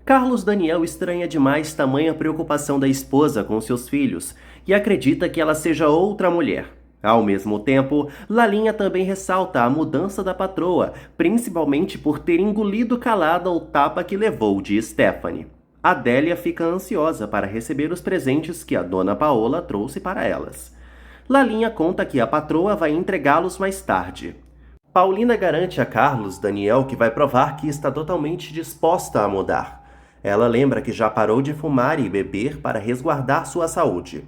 Carlos Daniel estranha demais tamanha preocupação da esposa com seus filhos e acredita que ela seja outra mulher. Ao mesmo tempo, Lalinha também ressalta a mudança da patroa, principalmente por ter engolido calada o tapa que levou de Stephanie. Adélia fica ansiosa para receber os presentes que a dona Paola trouxe para elas. Lalinha conta que a patroa vai entregá-los mais tarde. Paulina garante a Carlos Daniel que vai provar que está totalmente disposta a mudar. Ela lembra que já parou de fumar e beber para resguardar sua saúde.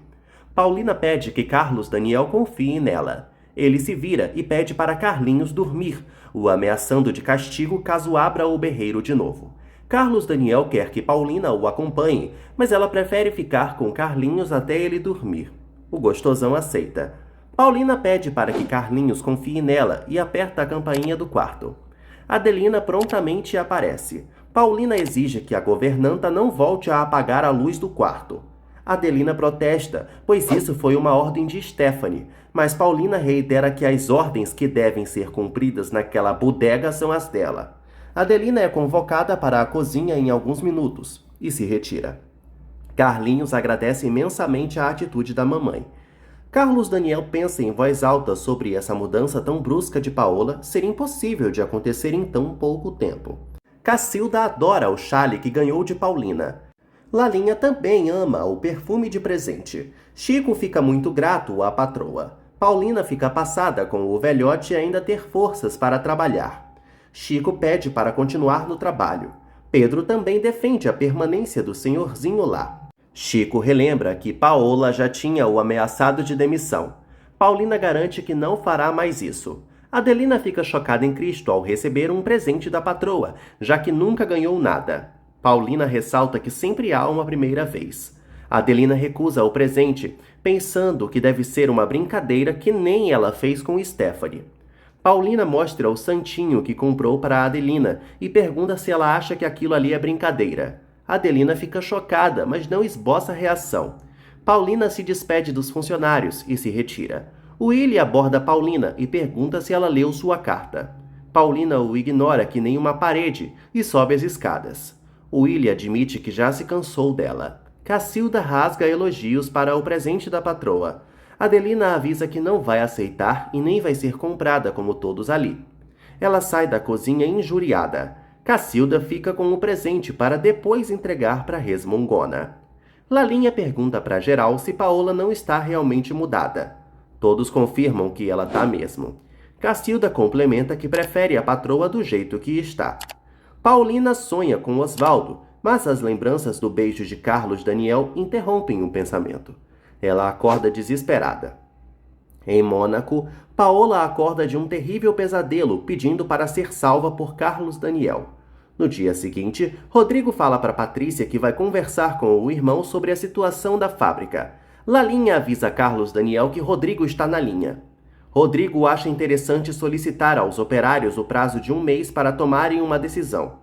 Paulina pede que Carlos Daniel confie nela. Ele se vira e pede para Carlinhos dormir, o ameaçando de castigo caso abra o berreiro de novo. Carlos Daniel quer que Paulina o acompanhe, mas ela prefere ficar com Carlinhos até ele dormir. O gostosão aceita. Paulina pede para que Carlinhos confie nela e aperta a campainha do quarto. Adelina prontamente aparece. Paulina exige que a governanta não volte a apagar a luz do quarto. Adelina protesta, pois isso foi uma ordem de Stephanie, mas Paulina reitera que as ordens que devem ser cumpridas naquela bodega são as dela. Adelina é convocada para a cozinha em alguns minutos e se retira. Carlinhos agradece imensamente a atitude da mamãe. Carlos Daniel pensa em voz alta sobre essa mudança tão brusca de Paola ser impossível de acontecer em tão pouco tempo. Cacilda adora o chale que ganhou de Paulina. Lalinha também ama o perfume de presente. Chico fica muito grato à patroa. Paulina fica passada com o velhote ainda ter forças para trabalhar. Chico pede para continuar no trabalho. Pedro também defende a permanência do senhorzinho lá. Chico relembra que Paola já tinha o ameaçado de demissão. Paulina garante que não fará mais isso. Adelina fica chocada em Cristo ao receber um presente da patroa, já que nunca ganhou nada. Paulina ressalta que sempre há uma primeira vez. Adelina recusa o presente, pensando que deve ser uma brincadeira que nem ela fez com Stephanie. Paulina mostra o santinho que comprou para Adelina e pergunta se ela acha que aquilo ali é brincadeira. Adelina fica chocada, mas não esboça reação. Paulina se despede dos funcionários e se retira. Willy aborda Paulina e pergunta se ela leu sua carta. Paulina o ignora que nem uma parede e sobe as escadas. Willy admite que já se cansou dela. Cacilda rasga elogios para o presente da patroa. Adelina avisa que não vai aceitar e nem vai ser comprada como todos ali. Ela sai da cozinha injuriada. Cacilda fica com o presente para depois entregar para Resmungona. Lalinha pergunta para geral se Paola não está realmente mudada. Todos confirmam que ela tá mesmo. Cacilda complementa que prefere a patroa do jeito que está. Paulina sonha com Osvaldo, mas as lembranças do beijo de Carlos Daniel interrompem o pensamento. Ela acorda desesperada. Em Mônaco, Paola acorda de um terrível pesadelo pedindo para ser salva por Carlos Daniel. No dia seguinte, Rodrigo fala para Patrícia que vai conversar com o irmão sobre a situação da fábrica. Lalinha avisa Carlos Daniel que Rodrigo está na linha. Rodrigo acha interessante solicitar aos operários o prazo de 1 mês para tomarem uma decisão.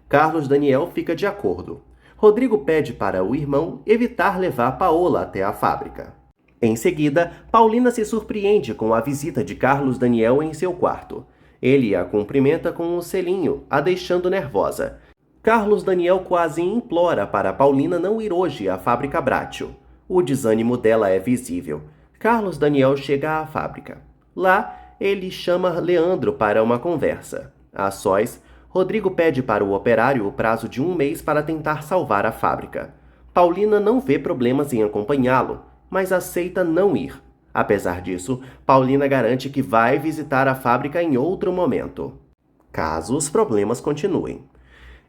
Carlos Daniel fica de acordo. Rodrigo pede para o irmão evitar levar Paola até a fábrica. Em seguida, Paulina se surpreende com a visita de Carlos Daniel em seu quarto. Ele a cumprimenta com um selinho, a deixando nervosa. Carlos Daniel quase implora para Paulina não ir hoje à fábrica Bratio. O desânimo dela é visível. Carlos Daniel chega à fábrica. Lá, ele chama Leandro para uma conversa. A sós, Rodrigo pede para o operário o prazo de 1 mês para tentar salvar a fábrica. Paulina não vê problemas em acompanhá-lo, mas aceita não ir. Apesar disso, Paulina garante que vai visitar a fábrica em outro momento, caso os problemas continuem.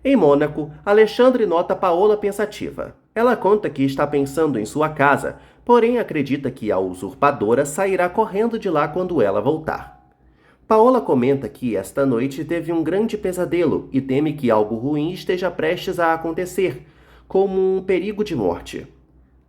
Em Mônaco, Alexandre nota Paola pensativa. Ela conta que está pensando em sua casa, porém acredita que a usurpadora sairá correndo de lá quando ela voltar. Paola comenta que esta noite teve um grande pesadelo e teme que algo ruim esteja prestes a acontecer, como um perigo de morte.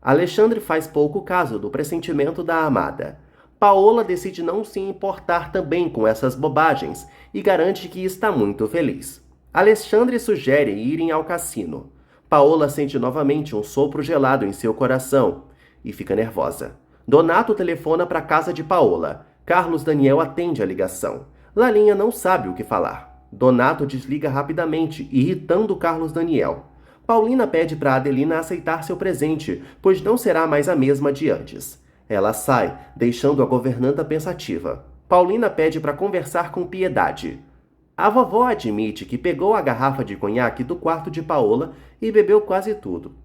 Alexandre faz pouco caso do pressentimento da amada. Paola decide não se importar também com essas bobagens e garante que está muito feliz. Alexandre sugere irem ao cassino. Paola sente novamente um sopro gelado em seu coração e fica nervosa. Donato telefona para a casa de Paola. Carlos Daniel atende a ligação. Lalinha não sabe o que falar. Donato desliga rapidamente, irritando Carlos Daniel. Paulina pede para Adelina aceitar seu presente, pois não será mais a mesma de antes. Ela sai, deixando a governanta pensativa. Paulina pede para conversar com Piedade. A vovó admite que pegou a garrafa de conhaque do quarto de Paola e bebeu quase tudo.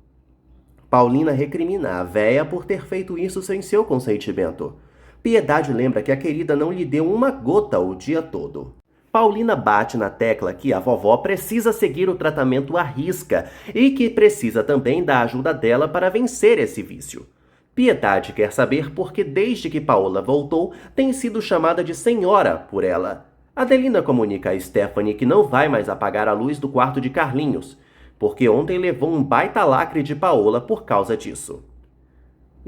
Paulina recrimina a véia por ter feito isso sem seu consentimento. Piedade lembra que a querida não lhe deu uma gota o dia todo. Paulina bate na tecla que a vovó precisa seguir o tratamento à risca e que precisa também da ajuda dela para vencer esse vício. Piedade quer saber por que desde que Paola voltou tem sido chamada de senhora por ela. Adelina comunica a Stephanie que não vai mais apagar a luz do quarto de Carlinhos, porque ontem levou um baita lacre de Paola por causa disso.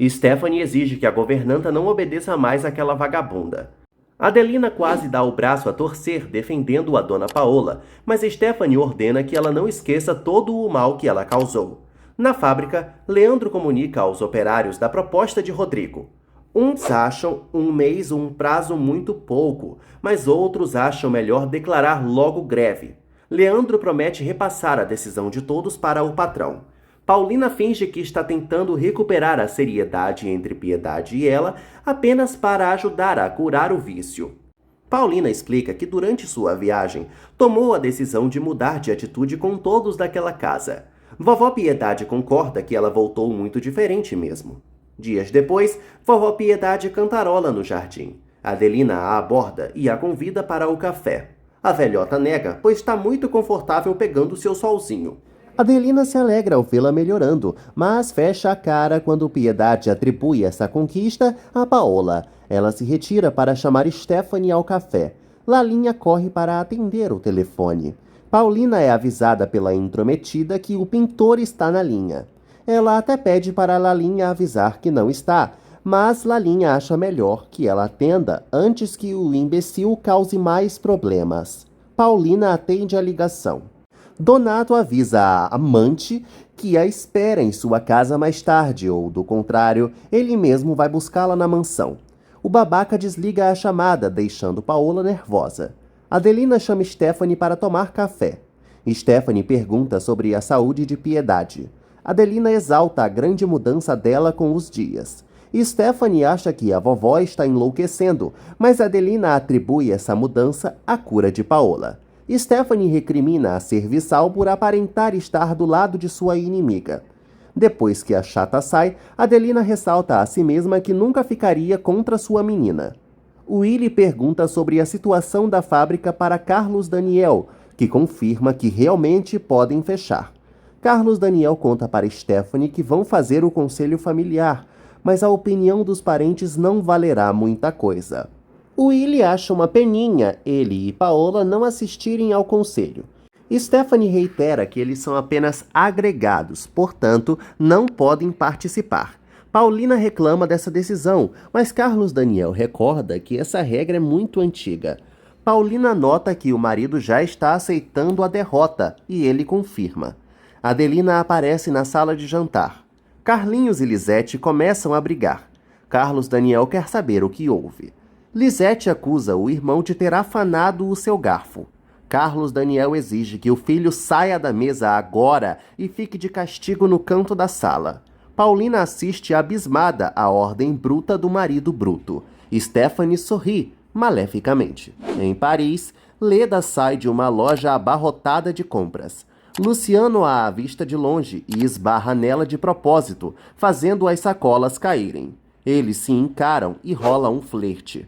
Stephanie exige que a governanta não obedeça mais àquela vagabunda. Adelina quase dá o braço a torcer, defendendo a dona Paola, mas Stephanie ordena que ela não esqueça todo o mal que ela causou. Na fábrica, Leandro comunica aos operários da proposta de Rodrigo. Uns acham um mês um prazo muito pouco, mas outros acham melhor declarar logo greve. Leandro promete repassar a decisão de todos para o patrão. Paulina finge que está tentando recuperar a seriedade entre Piedade e ela apenas para ajudar a curar o vício. Paulina explica que durante sua viagem tomou a decisão de mudar de atitude com todos daquela casa. Vovó Piedade concorda que ela voltou muito diferente mesmo. Dias depois, Vovó Piedade cantarola no jardim. Adelina a aborda e a convida para o café. A velhota nega, pois está muito confortável pegando seu solzinho. Adelina se alegra ao vê-la melhorando, mas fecha a cara quando Piedade atribui essa conquista a Paola. Ela se retira para chamar Stephanie ao café. Lalinha corre para atender o telefone. Paulina é avisada pela intrometida que o pintor está na linha. Ela até pede para Lalinha avisar que não está, mas Lalinha acha melhor que ela atenda antes que o imbecil cause mais problemas. Paulina atende a ligação. Donato avisa a amante que a espera em sua casa mais tarde, ou, do contrário, ele mesmo vai buscá-la na mansão. O babaca desliga a chamada, deixando Paola nervosa. Adelina chama Stephanie para tomar café. Stephanie pergunta sobre a saúde de Piedade. Adelina exalta a grande mudança dela com os dias. Stephanie acha que a vovó está enlouquecendo, mas Adelina atribui essa mudança à cura de Paola. Stephanie recrimina a serviçal por aparentar estar do lado de sua inimiga. Depois que a chata sai, Adelina ressalta a si mesma que nunca ficaria contra sua menina. Willy pergunta sobre a situação da fábrica para Carlos Daniel, que confirma que realmente podem fechar. Carlos Daniel conta para Stephanie que vão fazer o conselho familiar, mas a opinião dos parentes não valerá muita coisa. Willy acha uma peninha ele e Paola não assistirem ao conselho. Stephanie reitera que eles são apenas agregados, portanto, não podem participar. Paulina reclama dessa decisão, mas Carlos Daniel recorda que essa regra é muito antiga. Paulina nota que o marido já está aceitando a derrota e ele confirma. Adelina aparece na sala de jantar. Carlinhos e Lisete começam a brigar. Carlos Daniel quer saber o que houve. Lisete acusa o irmão de ter afanado o seu garfo. Carlos Daniel exige que o filho saia da mesa agora e fique de castigo no canto da sala. Paulina assiste abismada à ordem bruta do marido bruto. Stephanie sorri maleficamente. Em Paris, Leda sai de uma loja abarrotada de compras. Luciano a avista de longe e esbarra nela de propósito, fazendo as sacolas caírem. Eles se encaram e rola um flerte.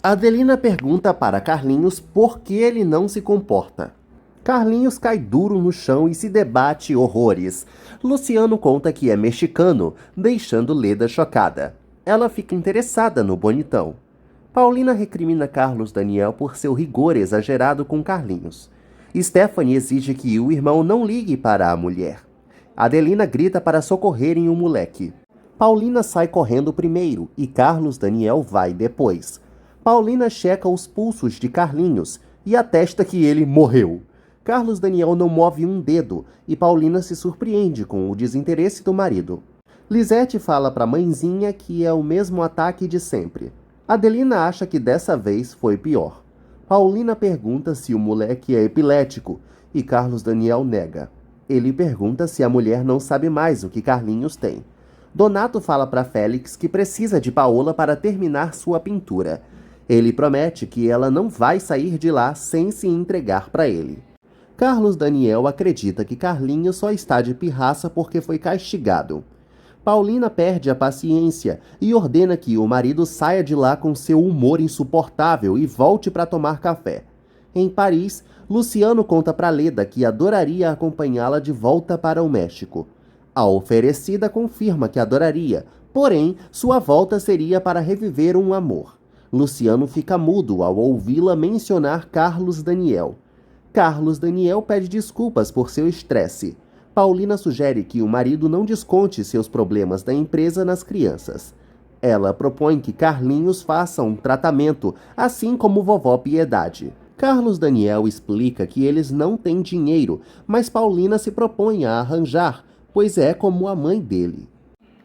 Adelina pergunta para Carlinhos por que ele não se comporta. Carlinhos cai duro no chão e se debate horrores. Luciano conta que é mexicano, deixando Leda chocada. Ela fica interessada no bonitão. Paulina recrimina Carlos Daniel por seu rigor exagerado com Carlinhos. Stephanie exige que o irmão não ligue para a mulher. Adelina grita para socorrerem o moleque. Paulina sai correndo primeiro e Carlos Daniel vai depois. Paulina checa os pulsos de Carlinhos e atesta que ele morreu. Carlos Daniel não move um dedo e Paulina se surpreende com o desinteresse do marido. Lisete fala para a mãezinha que é o mesmo ataque de sempre. Adelina acha que dessa vez foi pior. Paulina pergunta se o moleque é epilético e Carlos Daniel nega. Ele pergunta se a mulher não sabe mais o que Carlinhos tem. Donato fala para Félix que precisa de Paola para terminar sua pintura. Ele promete que ela não vai sair de lá sem se entregar para ele. Carlos Daniel acredita que Carlinhos só está de pirraça porque foi castigado. Paulina perde a paciência e ordena que o marido saia de lá com seu humor insuportável e volte para tomar café. Em Paris, Luciano conta para Leda que adoraria acompanhá-la de volta para o México. A oferecida confirma que adoraria, porém, sua volta seria para reviver um amor. Luciano fica mudo ao ouvi-la mencionar Carlos Daniel. Carlos Daniel pede desculpas por seu estresse. Paulina sugere que o marido não desconte seus problemas da empresa nas crianças. Ela propõe que Carlinhos faça um tratamento, assim como vovó Piedade. Carlos Daniel explica que eles não têm dinheiro, mas Paulina se propõe a arranjar, pois é como a mãe dele.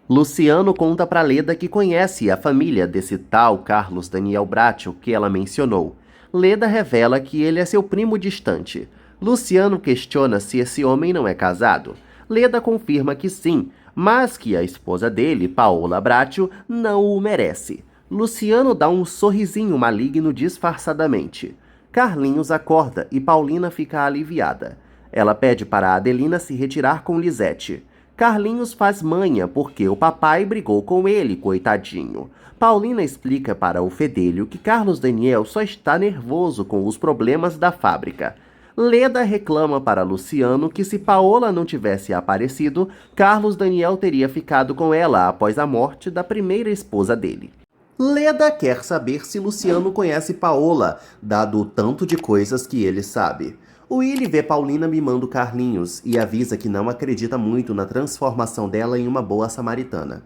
Luciano conta para Leda que conhece a família desse tal Carlos Daniel Bracho que ela mencionou. Leda revela que ele é seu primo distante. Luciano questiona se esse homem não é casado. Leda confirma que sim, mas que a esposa dele, Paola Bracho, não o merece. Luciano dá um sorrisinho maligno disfarçadamente. Carlinhos acorda e Paulina fica aliviada. Ela pede para Adelina se retirar com Lisete. Carlinhos faz manha porque o papai brigou com ele, coitadinho. Paulina explica para o fedelho que Carlos Daniel só está nervoso com os problemas da fábrica. Leda reclama para Luciano que se Paola não tivesse aparecido, Carlos Daniel teria ficado com ela após a morte da primeira esposa dele. Leda quer saber se Luciano conhece Paola, dado o tanto de coisas que ele sabe. Willy vê Paulina mimando Carlinhos e avisa que não acredita muito na transformação dela em uma boa samaritana.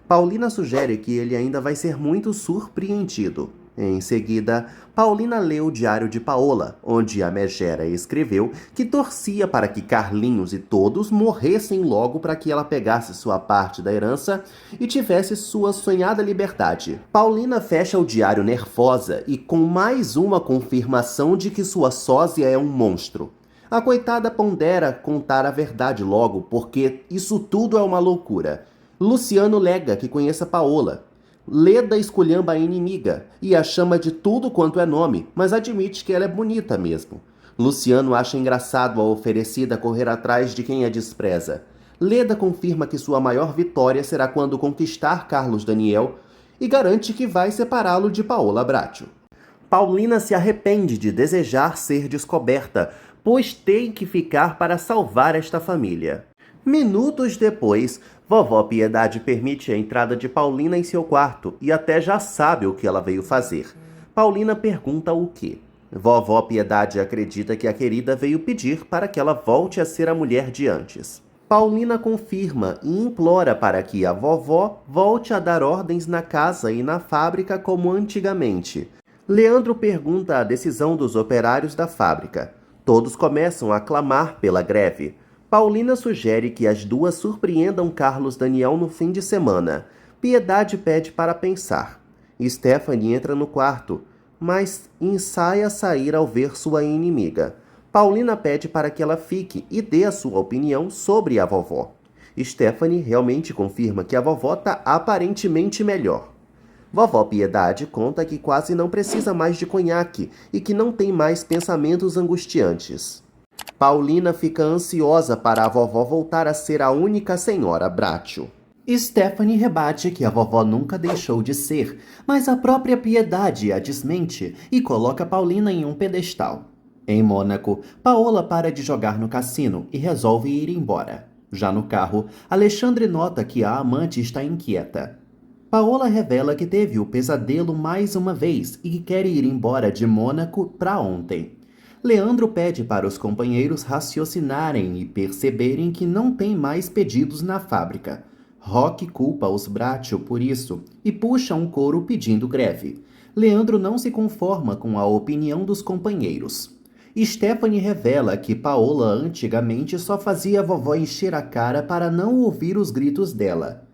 Paulina sugere que ele ainda vai ser muito surpreendido. Em seguida, Paulina lê o diário de Paola, onde a megera escreveu que torcia para que Carlinhos e todos morressem logo para que ela pegasse sua parte da herança e tivesse sua sonhada liberdade. Paulina fecha o diário nervosa e com mais uma confirmação de que sua sósia é um monstro. A coitada pondera contar a verdade logo, porque isso tudo é uma loucura. Luciano nega que conheça Paola. Leda esculhamba a inimiga e a chama de tudo quanto é nome, mas admite que ela é bonita mesmo. Luciano acha engraçado a oferecida correr atrás de quem a despreza. Leda confirma que sua maior vitória será quando conquistar Carlos Daniel e garante que vai separá-lo de Paola Bracho. Paulina se arrepende de desejar ser descoberta, pois tem que ficar para salvar esta família. Minutos depois, vovó Piedade permite a entrada de Paulina em seu quarto e até já sabe o que ela veio fazer. Paulina pergunta o quê. Vovó Piedade acredita que a querida veio pedir para que ela volte a ser a mulher de antes. Paulina confirma e implora para que a vovó volte a dar ordens na casa e na fábrica como antigamente. Leandro pergunta a decisão dos operários da fábrica. Todos começam a clamar pela greve. Paulina sugere que as duas surpreendam Carlos Daniel no fim de semana. Piedade pede para pensar. Stephanie entra no quarto, mas ensaia sair ao ver sua inimiga. Paulina pede para que ela fique e dê a sua opinião sobre a vovó. Stephanie realmente confirma que a vovó está aparentemente melhor. Vovó Piedade conta que quase não precisa mais de conhaque e que não tem mais pensamentos angustiantes. Paulina fica ansiosa para a vovó voltar a ser a única senhora Bracho. Stephanie rebate que a vovó nunca deixou de ser, mas a própria Piedade a desmente e coloca Paulina em um pedestal. Em Mônaco, Paola para de jogar no cassino e resolve ir embora. Já no carro, Alexandre nota que a amante está inquieta. Paola revela que teve o pesadelo mais uma vez e que quer ir embora de Mônaco para ontem. Leandro pede para os companheiros raciocinarem e perceberem que não tem mais pedidos na fábrica. Roque culpa os Bracho por isso e puxa um coro pedindo greve. Leandro não se conforma com a opinião dos companheiros. Stephanie revela que Paola antigamente só fazia a vovó encher a cara para não ouvir os gritos dela.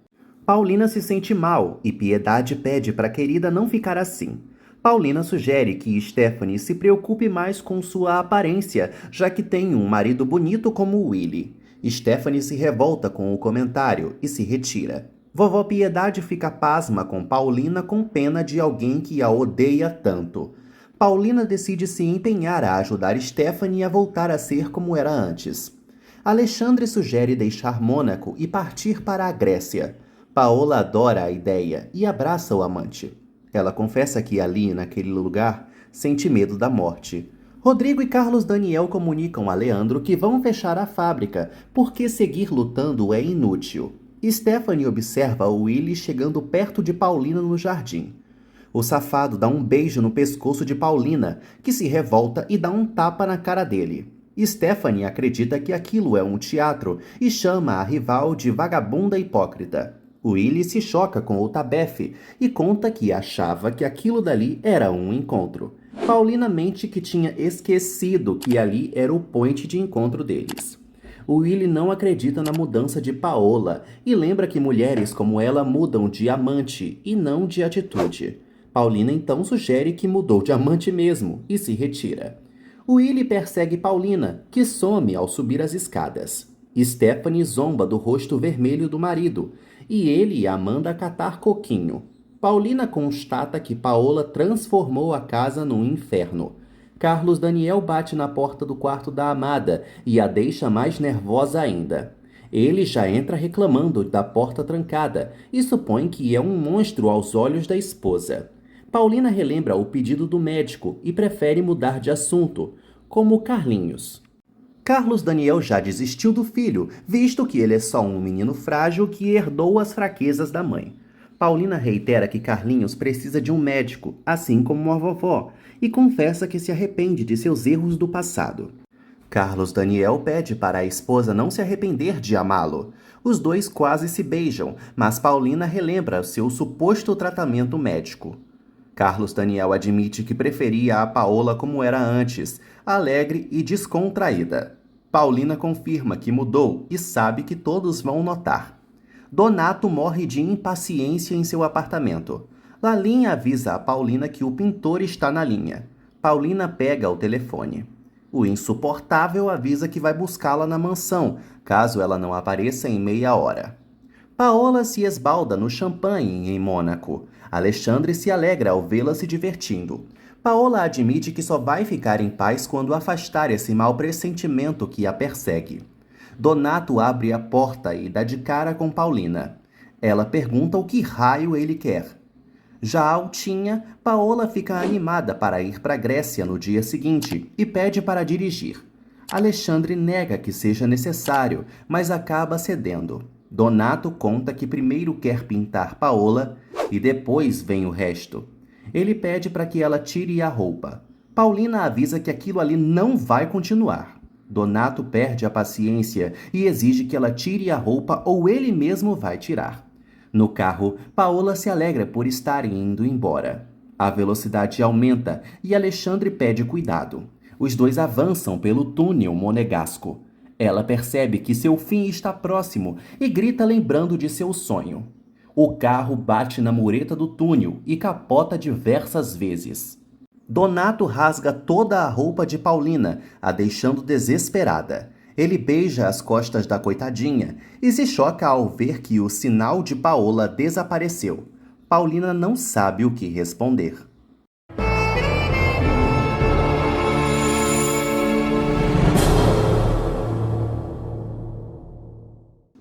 Paulina se sente mal e Piedade pede para a querida não ficar assim. Paulina sugere que Stephanie se preocupe mais com sua aparência, já que tem um marido bonito como Willie. Stephanie se revolta com o comentário e se retira. Vovó Piedade fica pasma com Paulina com pena de alguém que a odeia tanto. Paulina decide se empenhar a ajudar Stephanie a voltar a ser como era antes. Alexandre sugere deixar Mônaco e partir para a Grécia. Paola adora a ideia e abraça o amante. Ela confessa que ali, naquele lugar, sente medo da morte. Rodrigo e Carlos Daniel comunicam a Leandro que vão fechar a fábrica, porque seguir lutando é inútil. Stephanie observa o Willie chegando perto de Paulina no jardim. O safado dá um beijo no pescoço de Paulina, que se revolta e dá um tapa na cara dele. Stephanie acredita que aquilo é um teatro e chama a rival de vagabunda hipócrita. Willie se choca com o Tabefe e conta que achava que aquilo dali era um encontro. Paulina mente que tinha esquecido que ali era o point de encontro deles. Willie não acredita na mudança de Paola e lembra que mulheres como ela mudam de amante e não de atitude. Paulina então sugere que mudou de amante mesmo e se retira. Willie persegue Paulina, que some ao subir as escadas. Stephanie zomba do rosto vermelho do marido e ele a manda catar coquinho. Paulina constata que Paola transformou a casa num inferno. Carlos Daniel bate na porta do quarto da amada e a deixa mais nervosa ainda. Ele já entra reclamando da porta trancada e supõe que é um monstro aos olhos da esposa. Paulina relembra o pedido do médico e prefere mudar de assunto, como Carlinhos. Carlos Daniel já desistiu do filho, visto que ele é só um menino frágil que herdou as fraquezas da mãe. Paulina reitera que Carlinhos precisa de um médico, assim como a vovó, e confessa que se arrepende de seus erros do passado. Carlos Daniel pede para a esposa não se arrepender de amá-lo. Os dois quase se beijam, mas Paulina relembra seu suposto tratamento médico. Carlos Daniel admite que preferia a Paola como era antes, alegre e descontraída. Paulina confirma que mudou e sabe que todos vão notar. Donato morre de impaciência em seu apartamento. Lalinha avisa a Paulina que o pintor está na linha. Paulina pega o telefone. O insuportável avisa que vai buscá-la na mansão, caso ela não apareça em meia hora. Paola se esbalda no champanhe em Mônaco. Alexandre se alegra ao vê-la se divertindo. Paola admite que só vai ficar em paz quando afastar esse mau pressentimento que a persegue. Donato abre a porta e dá de cara com Paulina. Ela pergunta o que raio ele quer. Já altinha, Paola fica animada para ir para a Grécia no dia seguinte e pede para dirigir. Alexandre nega que seja necessário, mas acaba cedendo. Donato conta que primeiro quer pintar Paola e depois vem o resto. Ele pede para que ela tire a roupa. Paulina avisa que aquilo ali não vai continuar. Donato perde a paciência e exige que ela tire a roupa ou ele mesmo vai tirar. No carro, Paola se alegra por estarem indo embora. A velocidade aumenta e Alexandre pede cuidado. Os dois avançam pelo túnel monegasco. Ela percebe que seu fim está próximo e grita lembrando de seu sonho. O carro bate na mureta do túnel e capota diversas vezes. Donato rasga toda a roupa de Paulina, a deixando desesperada. Ele beija as costas da coitadinha e se choca ao ver que o sinal de Paola desapareceu. Paulina não sabe o que responder.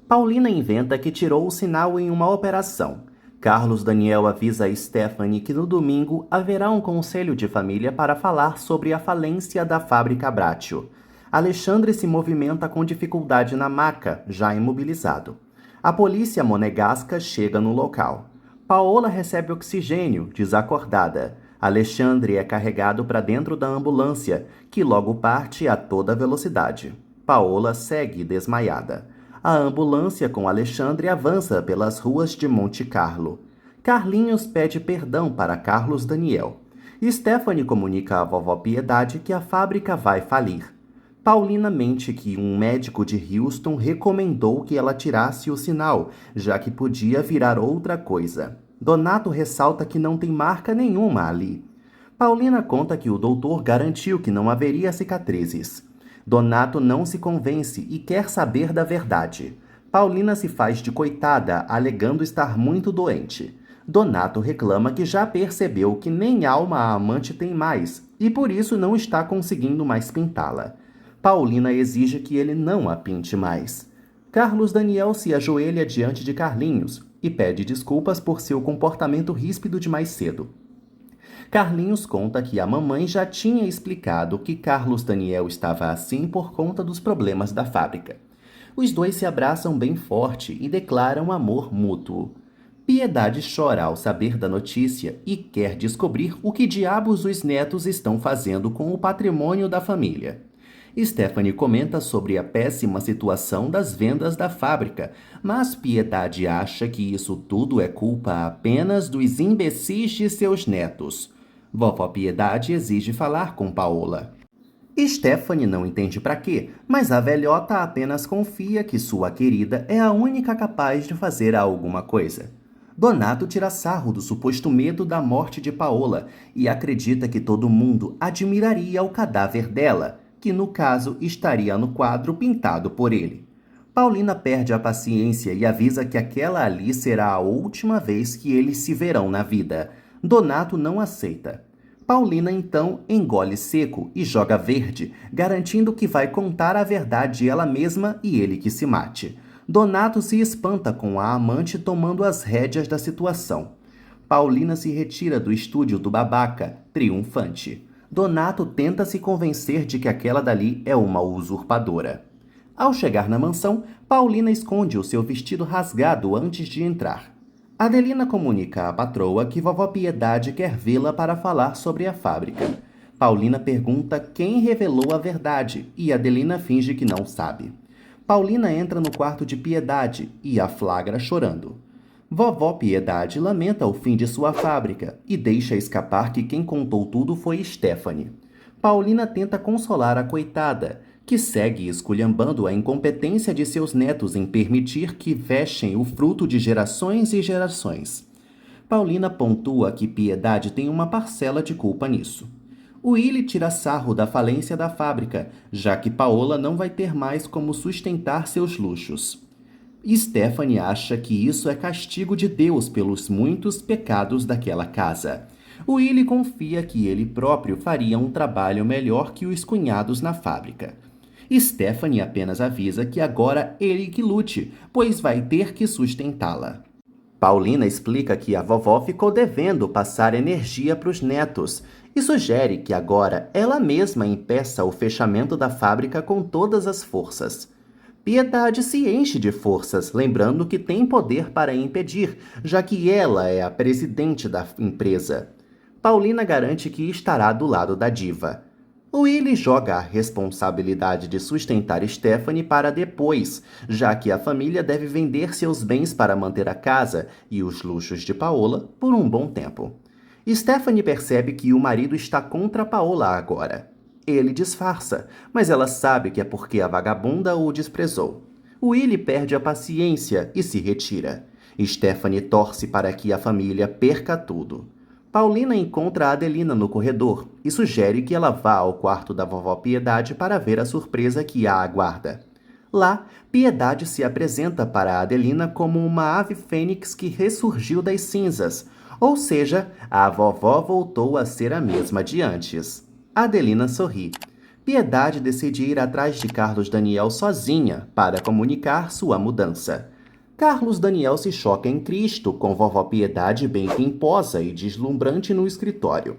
Paulina inventa que tirou o sinal em uma operação. Carlos Daniel avisa a Stephanie que no domingo haverá um conselho de família para falar sobre a falência da fábrica Bratio. Alexandre se movimenta com dificuldade na maca, já imobilizado. A polícia monegasca chega no local. Paola recebe oxigênio, desacordada. Alexandre é carregado para dentro da ambulância, que logo parte a toda velocidade. Paola segue desmaiada. A ambulância com Alexandre avança pelas ruas de Monte Carlo. Carlinhos pede perdão para Carlos Daniel. Stephanie comunica à vovó Piedade que a fábrica vai falir. Paulina mente que um médico de Houston recomendou que ela tirasse o sinal, já que podia virar outra coisa. Donato ressalta que não tem marca nenhuma ali. Paulina conta que o doutor garantiu que não haveria cicatrizes. Donato não se convence e quer saber da verdade. Paulina se faz de coitada, alegando estar muito doente. Donato reclama que já percebeu que nem alma a amante tem mais e por isso não está conseguindo mais pintá-la. Paulina exige que ele não a pinte mais. Carlos Daniel se ajoelha diante de Carlinhos e pede desculpas por seu comportamento ríspido de mais cedo. Carlinhos conta que a mamãe já tinha explicado que Carlos Daniel estava assim por conta dos problemas da fábrica. Os dois se abraçam bem forte e declaram amor mútuo. Piedade chora ao saber da notícia e quer descobrir o que diabos os netos estão fazendo com o patrimônio da família. Stephanie comenta sobre a péssima situação das vendas da fábrica, mas Piedade acha que isso tudo é culpa apenas dos imbecis de seus netos. Vovó Piedade exige falar com Paola. Stephanie não entende para quê, mas a velhota apenas confia que sua querida é a única capaz de fazer alguma coisa. Donato tira sarro do suposto medo da morte de Paola e acredita que todo mundo admiraria o cadáver dela, que no caso estaria no quadro pintado por ele. Paulina perde a paciência e avisa que aquela ali será a última vez que eles se verão na vida. Donato não aceita. Paulina então engole seco e joga verde, garantindo que vai contar a verdade ela mesma e ele que se mate. Donato se espanta com a amante tomando as rédeas da situação. Paulina se retira do estúdio do babaca, triunfante. Donato tenta se convencer de que aquela dali é uma usurpadora. Ao chegar na mansão, Paulina esconde o seu vestido rasgado antes de entrar. Adelina comunica à patroa que vovó Piedade quer vê-la para falar sobre a fábrica. Paulina pergunta quem revelou a verdade e Adelina finge que não sabe. Paulina entra no quarto de Piedade e a flagra chorando. Vovó Piedade lamenta o fim de sua fábrica e deixa escapar que quem contou tudo foi Stephanie. Paulina tenta consolar a coitada, que segue esculhambando a incompetência de seus netos em permitir que vestem o fruto de gerações e gerações. Paulina pontua que Piedade tem uma parcela de culpa nisso. Willy tira sarro da falência da fábrica, já que Paola não vai ter mais como sustentar seus luxos. Stephanie acha que isso é castigo de Deus pelos muitos pecados daquela casa. Willy confia que ele próprio faria um trabalho melhor que os cunhados na fábrica. Stephanie apenas avisa que agora ele que lute, pois vai ter que sustentá-la. Paulina explica que a vovó ficou devendo passar energia para os netos e sugere que agora ela mesma impeça o fechamento da fábrica com todas as forças. Piedade se enche de forças, lembrando que tem poder para impedir, já que ela é a presidente da empresa. Paulina garante que estará do lado da diva. Willy joga a responsabilidade de sustentar Stephanie para depois, já que a família deve vender seus bens para manter a casa e os luxos de Paola por um bom tempo. Stephanie percebe que o marido está contra Paola agora. Ele disfarça, mas ela sabe que é porque a vagabunda o desprezou. Willy perde a paciência e se retira. Stephanie torce para que a família perca tudo. Paulina encontra Adelina no corredor e sugere que ela vá ao quarto da vovó Piedade para ver a surpresa que a aguarda. Lá, Piedade se apresenta para Adelina como uma ave fênix que ressurgiu das cinzas, ou seja, a vovó voltou a ser a mesma de antes. Adelina sorri. Piedade decide ir atrás de Carlos Daniel sozinha para comunicar sua mudança. Carlos Daniel se choca em Cristo com vovó Piedade bem pimposa e deslumbrante no escritório.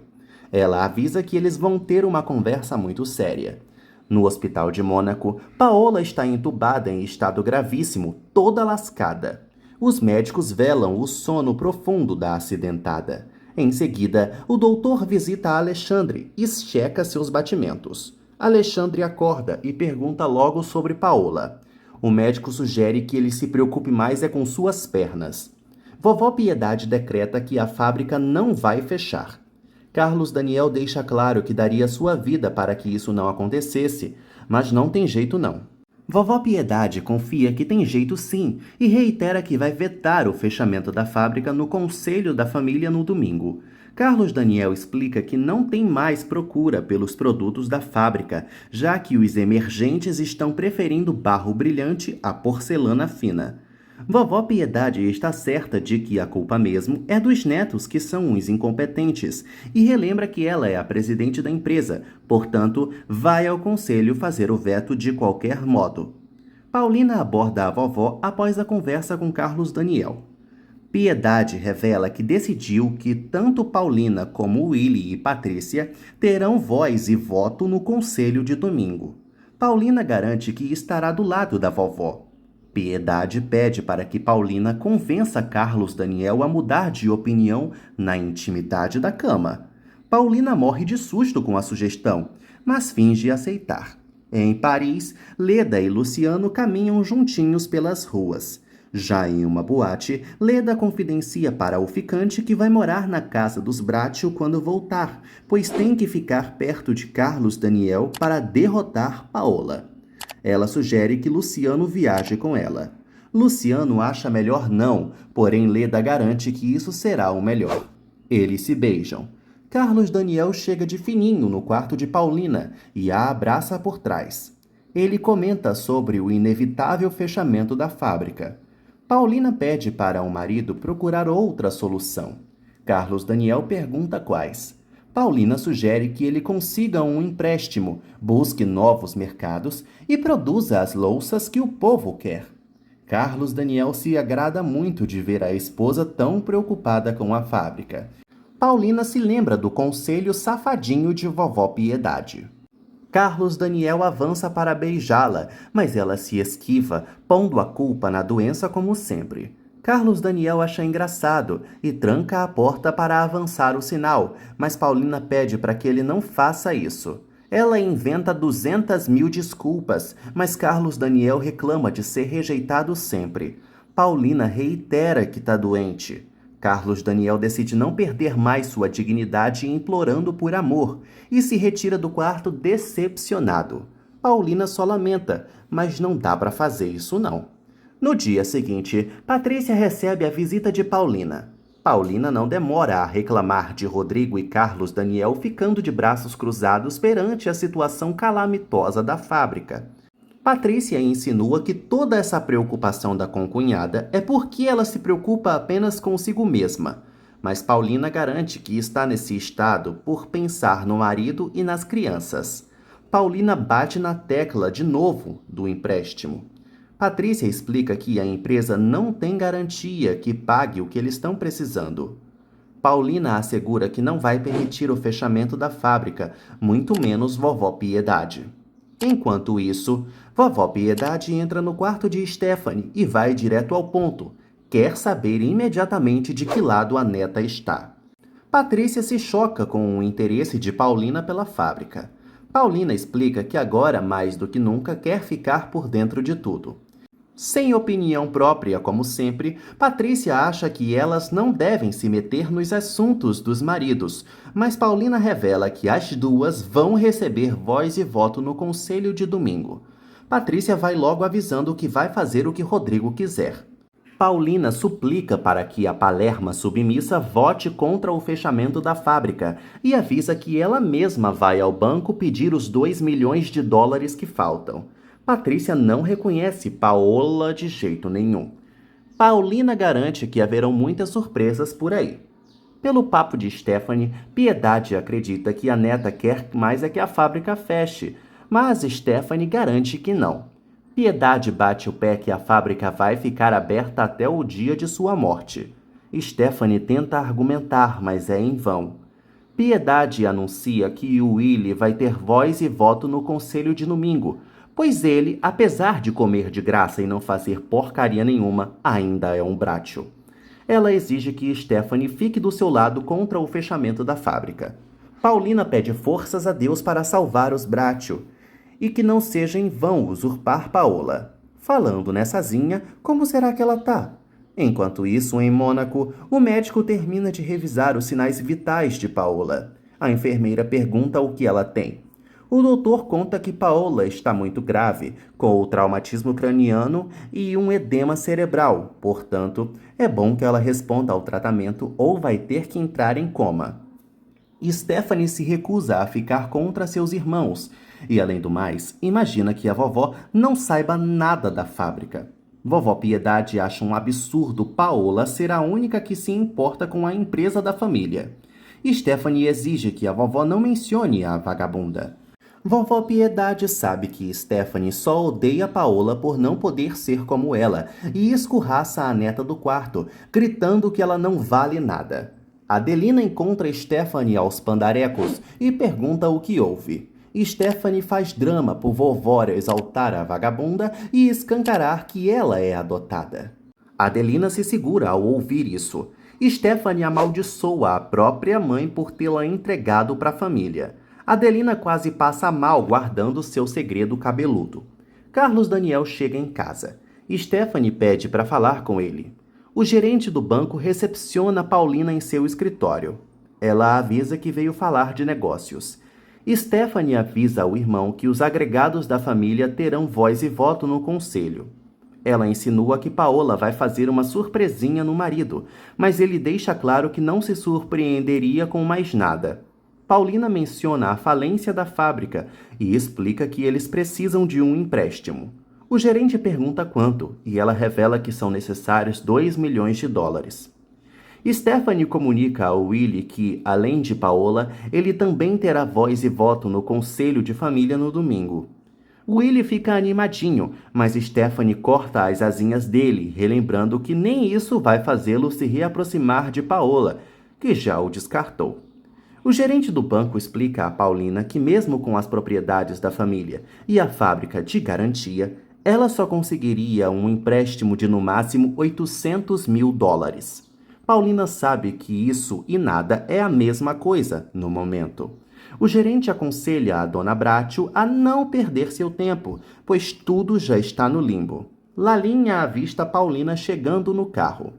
Ela avisa que eles vão ter uma conversa muito séria. No hospital de Mônaco, Paola está entubada em estado gravíssimo, toda lascada. Os médicos velam o sono profundo da acidentada. Em seguida, o doutor visita Alexandre e checa seus batimentos. Alexandre acorda e pergunta logo sobre Paola. O médico sugere que ele se preocupe mais com suas pernas. Vovó Piedade decreta que a fábrica não vai fechar. Carlos Daniel deixa claro que daria sua vida para que isso não acontecesse, mas não tem jeito não. Vovó Piedade confia que tem jeito sim e reitera que vai vetar o fechamento da fábrica no conselho da família no domingo. Carlos Daniel explica que não tem mais procura pelos produtos da fábrica, já que os emergentes estão preferindo barro brilhante à porcelana fina. Vovó Piedade está certa de que a culpa mesmo é dos netos, que são uns incompetentes, e relembra que ela é a presidente da empresa, portanto, vai ao conselho fazer o veto de qualquer modo. Paulina aborda a vovó após a conversa com Carlos Daniel. Piedade revela que decidiu que tanto Paulina como Willy e Patrícia terão voz e voto no conselho de domingo. Paulina garante que estará do lado da vovó. Piedade pede para que Paulina convença Carlos Daniel a mudar de opinião na intimidade da cama. Paulina morre de susto com a sugestão, mas finge aceitar. Em Paris, Leda e Luciano caminham juntinhos pelas ruas. Já em uma boate, Leda confidencia para o ficante que vai morar na casa dos Bracho quando voltar, pois tem que ficar perto de Carlos Daniel para derrotar Paola. Ela sugere que Luciano viaje com ela. Luciano acha melhor não, porém Leda garante que isso será o melhor. Eles se beijam. Carlos Daniel chega de fininho no quarto de Paulina e a abraça por trás. Ele comenta sobre o inevitável fechamento da fábrica. Paulina pede para o marido procurar outra solução. Carlos Daniel pergunta quais. Paulina sugere que ele consiga um empréstimo, busque novos mercados e produza as louças que o povo quer. Carlos Daniel se agrada muito de ver a esposa tão preocupada com a fábrica. Paulina se lembra do conselho safadinho de vovó Piedade. Carlos Daniel avança para beijá-la, mas ela se esquiva, pondo a culpa na doença como sempre. Carlos Daniel acha engraçado e tranca a porta para avançar o sinal, mas Paulina pede para que ele não faça isso. Ela inventa 200.000 desculpas, mas Carlos Daniel reclama de ser rejeitado sempre. Paulina reitera que está doente. Carlos Daniel decide não perder mais sua dignidade implorando por amor e se retira do quarto decepcionado. Paulina só lamenta, mas não dá para fazer isso não. No dia seguinte, Patrícia recebe a visita de Paulina. Paulina não demora a reclamar de Rodrigo e Carlos Daniel ficando de braços cruzados perante a situação calamitosa da fábrica. Patrícia insinua que toda essa preocupação da concunhada é porque ela se preocupa apenas consigo mesma, mas Paulina garante que está nesse estado por pensar no marido e nas crianças. Paulina bate na tecla de novo do empréstimo. Patrícia explica que a empresa não tem garantia que pague o que eles estão precisando. Paulina assegura que não vai permitir o fechamento da fábrica, muito menos vovó Piedade. Enquanto isso, vovó Piedade entra no quarto de Stephanie e vai direto ao ponto. Quer saber imediatamente de que lado a neta está. Patrícia se choca com o interesse de Paulina pela fábrica. Paulina explica que agora, mais do que nunca, quer ficar por dentro de tudo. Sem opinião própria, como sempre, Patrícia acha que elas não devem se meter nos assuntos dos maridos, mas Paulina revela que as duas vão receber voz e voto no conselho de domingo. Patrícia vai logo avisando que vai fazer o que Rodrigo quiser. Paulina suplica para que a Palerma submissa vote contra o fechamento da fábrica e avisa que ela mesma vai ao banco pedir os 2 milhões de dólares que faltam. Patrícia não reconhece Paola de jeito nenhum. Paulina garante que haverão muitas surpresas por aí. Pelo papo de Stephanie, Piedade acredita que a neta quer mais é que a fábrica feche, mas Stephanie garante que não. Piedade bate o pé que a fábrica vai ficar aberta até o dia de sua morte. Stephanie tenta argumentar, mas é em vão. Piedade anuncia que o Willy vai ter voz e voto no conselho de domingo, pois ele, apesar de comer de graça e não fazer porcaria nenhuma, ainda é um Bracho. Ela exige que Stephanie fique do seu lado contra o fechamento da fábrica. Paulina pede forças a Deus para salvar os Bracho e que não seja em vão usurpar Paola. Falando nessazinha, como será que ela tá? Enquanto isso, em Mônaco, o médico termina de revisar os sinais vitais de Paola. A enfermeira pergunta o que ela tem. O doutor conta que Paola está muito grave, com o traumatismo craniano e um edema cerebral. Portanto, é bom que ela responda ao tratamento ou vai ter que entrar em coma. Stephanie se recusa a ficar contra seus irmãos e, além do mais, imagina que a vovó não saiba nada da fábrica. Vovó Piedade acha um absurdo Paola ser a única que se importa com a empresa da família. Stephanie exige que a vovó não mencione a vagabunda. Vovó Piedade sabe que Stephanie só odeia Paola por não poder ser como ela e escurraça a neta do quarto, gritando que ela não vale nada. Adelina encontra Stephanie aos pandarecos e pergunta o que houve. Stephanie faz drama por vovó exaltar a vagabunda e escancarar que ela é adotada. Adelina se segura ao ouvir isso. Stephanie amaldiçoa a própria mãe por tê-la entregado para a família. Adelina quase passa mal guardando seu segredo cabeludo. Carlos Daniel chega em casa. Stephanie pede para falar com ele. O gerente do banco recepciona Paulina em seu escritório. Ela avisa que veio falar de negócios. Stephanie avisa ao irmão que os agregados da família terão voz e voto no conselho. Ela insinua que Paola vai fazer uma surpresinha no marido, mas ele deixa claro que não se surpreenderia com mais nada. Paulina menciona a falência da fábrica e explica que eles precisam de um empréstimo. O gerente pergunta quanto e ela revela que são necessários 2 milhões de dólares. Stephanie comunica ao Willie que, além de Paola, ele também terá voz e voto no conselho de família no domingo. Willie fica animadinho, mas Stephanie corta as asinhas dele, relembrando que nem isso vai fazê-lo se reaproximar de Paola, que já o descartou. O gerente do banco explica a Paulina que mesmo com as propriedades da família e a fábrica de garantia, ela só conseguiria um empréstimo de no máximo 800 mil dólares. Paulina sabe que isso e nada é a mesma coisa no momento. O gerente aconselha a Dona Bratio a não perder seu tempo, pois tudo já está no limbo. Lalinha avista Paulina chegando no carro.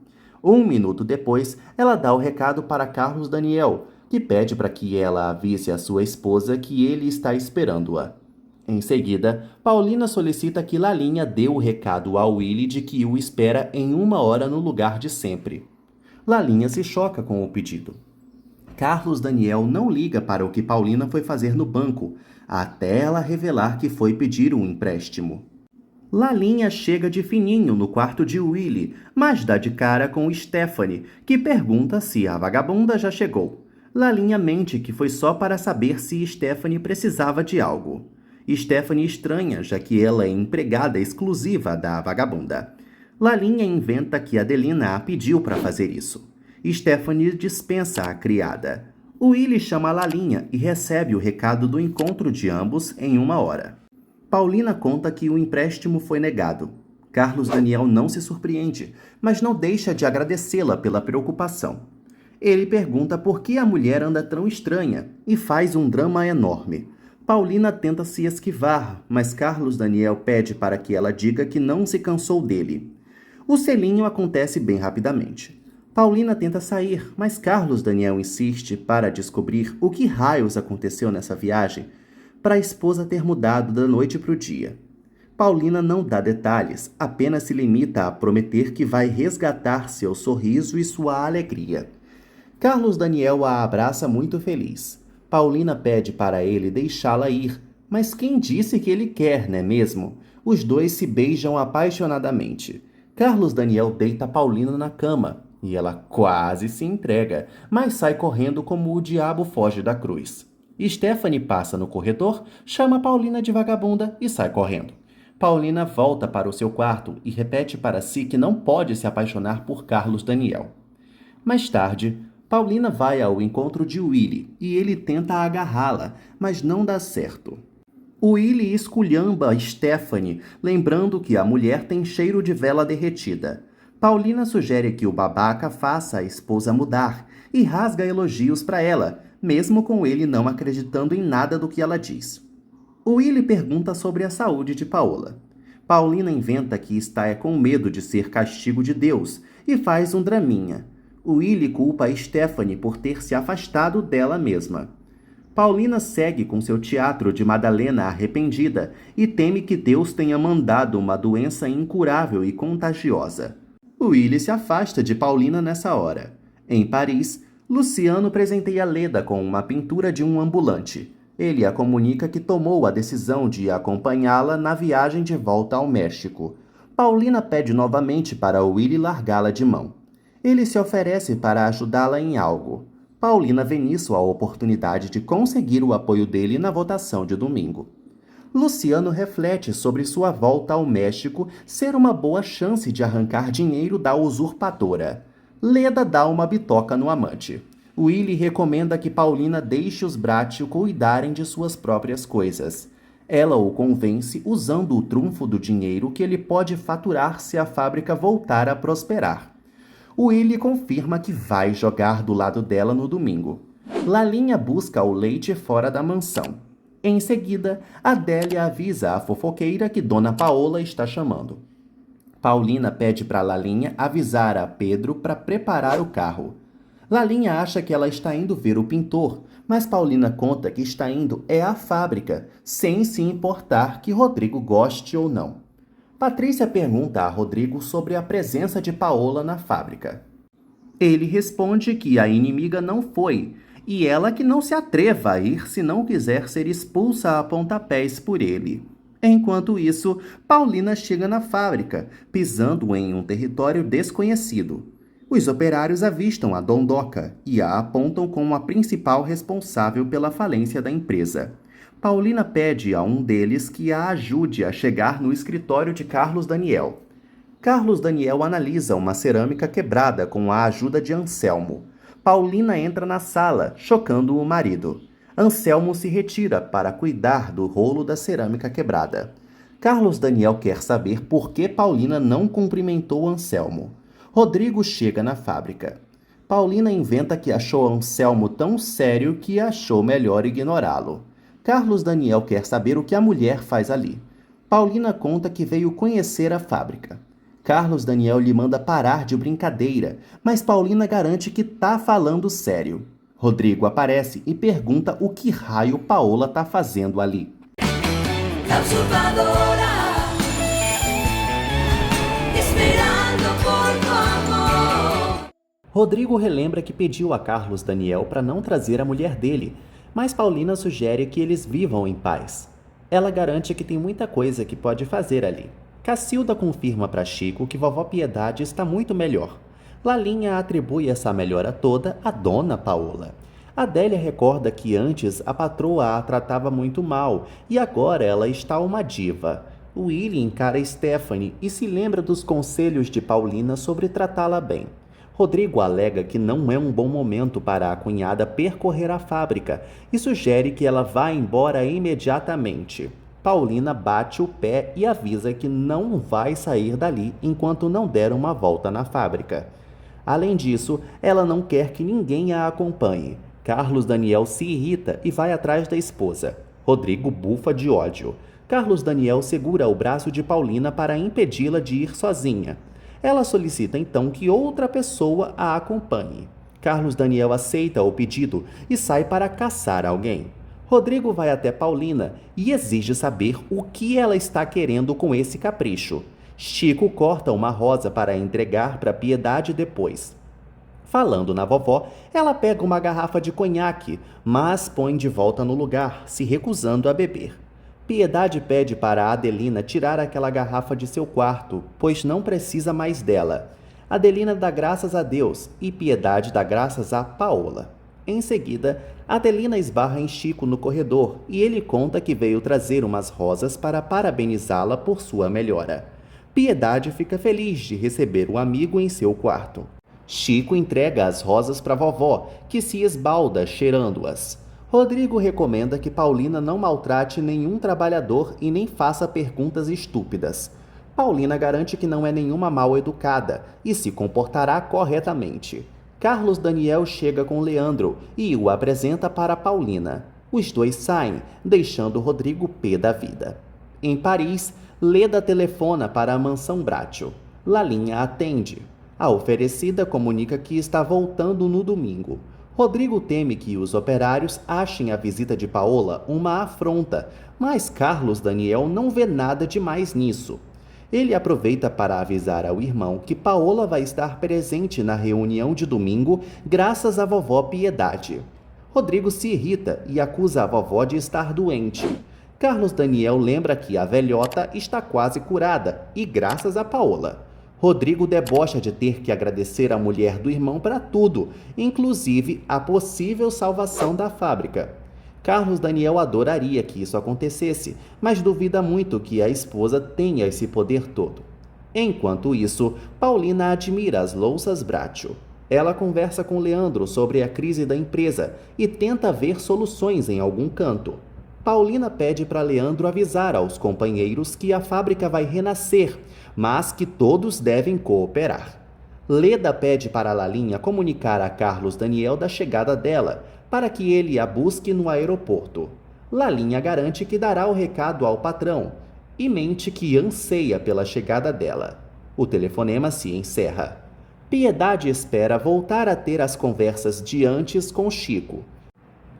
1 minuto depois, ela dá o recado para Carlos Daniel, que pede para que ela avise a sua esposa que ele está esperando-a. Em seguida, Paulina solicita que Lalinha dê o recado ao Willie de que o espera em 1 hora no lugar de sempre. Lalinha se choca com o pedido. Carlos Daniel não liga para o que Paulina foi fazer no banco, até ela revelar que foi pedir um empréstimo. Lalinha chega de fininho no quarto de Willie, mas dá de cara com Stephanie, que pergunta se a vagabunda já chegou. Lalinha mente que foi só para saber se Stephanie precisava de algo. Stephanie estranha, já que ela é empregada exclusiva da vagabunda. Lalinha inventa que Adelina a pediu para fazer isso. Stephanie dispensa a criada. Willie chama Lalinha e recebe o recado do encontro de ambos em 1 hora. Paulina conta que o empréstimo foi negado. Carlos Daniel não se surpreende, mas não deixa de agradecê-la pela preocupação. Ele pergunta por que a mulher anda tão estranha e faz um drama enorme. Paulina tenta se esquivar, mas Carlos Daniel pede para que ela diga que não se cansou dele. O selinho acontece bem rapidamente. Paulina tenta sair, mas Carlos Daniel insiste para descobrir o que raios aconteceu nessa viagem para a esposa ter mudado da noite para o dia. Paulina não dá detalhes, apenas se limita a prometer que vai resgatar seu sorriso e sua alegria. Carlos Daniel a abraça muito feliz. Paulina pede para ele deixá-la ir, mas quem disse que ele quer, não é mesmo? Os dois se beijam apaixonadamente. Carlos Daniel deita Paulina na cama e ela quase se entrega, mas sai correndo como o diabo foge da cruz. Stephanie passa no corredor, chama Paulina de vagabunda e sai correndo. Paulina volta para o seu quarto e repete para si que não pode se apaixonar por Carlos Daniel. Mais tarde, Paulina vai ao encontro de Willie e ele tenta agarrá-la, mas não dá certo. Willie esculhamba Stephanie, lembrando que a mulher tem cheiro de vela derretida. Paulina sugere que o babaca faça a esposa mudar e rasga elogios para ela, mesmo com ele não acreditando em nada do que ela diz. Willie pergunta sobre a saúde de Paola. Paulina inventa que está com medo de ser castigo de Deus e faz um draminha. Willie culpa Stephanie por ter se afastado dela mesma. Paulina segue com seu teatro de Madalena arrependida e teme que Deus tenha mandado uma doença incurável e contagiosa. Willie se afasta de Paulina nessa hora. Em Paris, Luciano presenteia Leda com uma pintura de um ambulante. Ele a comunica que tomou a decisão de acompanhá-la na viagem de volta ao México. Paulina pede novamente para Willie largá-la de mão. Ele se oferece para ajudá-la em algo. Paulina vê nisso a oportunidade de conseguir o apoio dele na votação de domingo. Luciano reflete sobre sua volta ao México ser uma boa chance de arrancar dinheiro da usurpadora. Leda dá uma bitoca no amante. Willie recomenda que Paulina deixe os Bracho cuidarem de suas próprias coisas. Ela o convence usando o trunfo do dinheiro que ele pode faturar se a fábrica voltar a prosperar. Willie confirma que vai jogar do lado dela no domingo. Lalinha busca o leite fora da mansão. Em seguida, Adélia avisa a fofoqueira que Dona Paola está chamando. Paulina pede para Lalinha avisar a Pedro para preparar o carro. Lalinha acha que ela está indo ver o pintor, mas Paulina conta que está indo à fábrica, sem se importar que Rodrigo goste ou não. Patrícia pergunta a Rodrigo sobre a presença de Paola na fábrica. Ele responde que a inimiga não foi, e ela que não se atreva a ir se não quiser ser expulsa a pontapés por ele. Enquanto isso, Paulina chega na fábrica, pisando em um território desconhecido. Os operários avistam a Dondoca e a apontam como a principal responsável pela falência da empresa. Paulina pede a um deles que a ajude a chegar no escritório de Carlos Daniel. Carlos Daniel analisa uma cerâmica quebrada com a ajuda de Anselmo. Paulina entra na sala, chocando o marido. Anselmo se retira para cuidar do rolo da cerâmica quebrada. Carlos Daniel quer saber por que Paulina não cumprimentou Anselmo. Rodrigo chega na fábrica. Paulina inventa que achou Anselmo tão sério que achou melhor ignorá-lo. Carlos Daniel quer saber o que a mulher faz ali. Paulina conta que veio conhecer a fábrica. Carlos Daniel lhe manda parar de brincadeira, mas Paulina garante que tá falando sério. Rodrigo aparece e pergunta o que raio Paola tá fazendo ali. Rodrigo relembra que pediu a Carlos Daniel para não trazer a mulher dele, mas Paulina sugere que eles vivam em paz. Ela garante que tem muita coisa que pode fazer ali. Cacilda confirma para Chico que Vovó Piedade está muito melhor. Lalinha atribui essa melhora toda à Dona Paola. Adélia recorda que antes a patroa a tratava muito mal e agora ela está uma diva. Willie encara Stephanie e se lembra dos conselhos de Paulina sobre tratá-la bem. Rodrigo alega que não é um bom momento para a cunhada percorrer a fábrica e sugere que ela vá embora imediatamente. Paulina bate o pé e avisa que não vai sair dali enquanto não der uma volta na fábrica. Além disso, ela não quer que ninguém a acompanhe. Carlos Daniel se irrita e vai atrás da esposa. Rodrigo bufa de ódio. Carlos Daniel segura o braço de Paulina para impedi-la de ir sozinha. Ela solicita então que outra pessoa a acompanhe. Carlos Daniel aceita o pedido e sai para caçar alguém. Rodrigo vai até Paulina e exige saber o que ela está querendo com esse capricho. Chico corta uma rosa para entregar para Piedade depois. Falando na vovó, ela pega uma garrafa de conhaque, mas põe de volta no lugar, se recusando a beber. Piedade pede para Adelina tirar aquela garrafa de seu quarto, pois não precisa mais dela. Adelina dá graças a Deus e Piedade dá graças a Paola. Em seguida, Adelina esbarra em Chico no corredor e ele conta que veio trazer umas rosas para parabenizá-la por sua melhora. Piedade fica feliz de receber o amigo em seu quarto. Chico entrega as rosas para a vovó, que se esbalda cheirando-as. Rodrigo recomenda que Paulina não maltrate nenhum trabalhador e nem faça perguntas estúpidas. Paulina garante que não é nenhuma mal-educada e se comportará corretamente. Carlos Daniel chega com Leandro e o apresenta para Paulina. Os dois saem, deixando Rodrigo pé da vida. Em Paris, Leda telefona para a mansão Bracho. Lalinha atende. A oferecida comunica que está voltando no domingo. Rodrigo teme que os operários achem a visita de Paola uma afronta, mas Carlos Daniel não vê nada demais nisso. Ele aproveita para avisar ao irmão que Paola vai estar presente na reunião de domingo graças à vovó Piedade. Rodrigo se irrita e acusa a vovó de estar doente. Carlos Daniel lembra que a velhota está quase curada e graças a Paola. Rodrigo debocha de ter que agradecer a mulher do irmão para tudo, inclusive a possível salvação da fábrica. Carlos Daniel adoraria que isso acontecesse, mas duvida muito que a esposa tenha esse poder todo. Enquanto isso, Paulina admira as louças Bracho. Ela conversa com Leandro sobre a crise da empresa e tenta ver soluções em algum canto. Paulina pede para Leandro avisar aos companheiros que a fábrica vai renascer, mas que todos devem cooperar. Leda pede para Lalinha comunicar a Carlos Daniel da chegada dela, para que ele a busque no aeroporto. Lalinha garante que dará o recado ao patrão e mente que anseia pela chegada dela. O telefonema se encerra. Piedade espera voltar a ter as conversas de antes com Chico.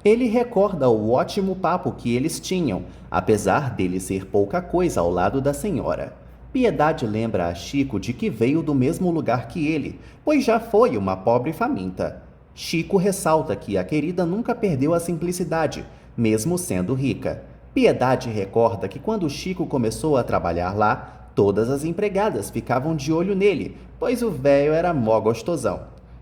Ele recorda o ótimo papo que eles tinham, apesar dele ser pouca coisa ao lado da senhora. Piedade lembra a Chico de que veio do mesmo lugar que ele, pois já foi uma pobre faminta. Chico ressalta que a querida nunca perdeu a simplicidade, mesmo sendo rica. Piedade recorda que quando Chico começou a trabalhar lá, todas as empregadas ficavam de olho nele, pois o velho era mó gostosão.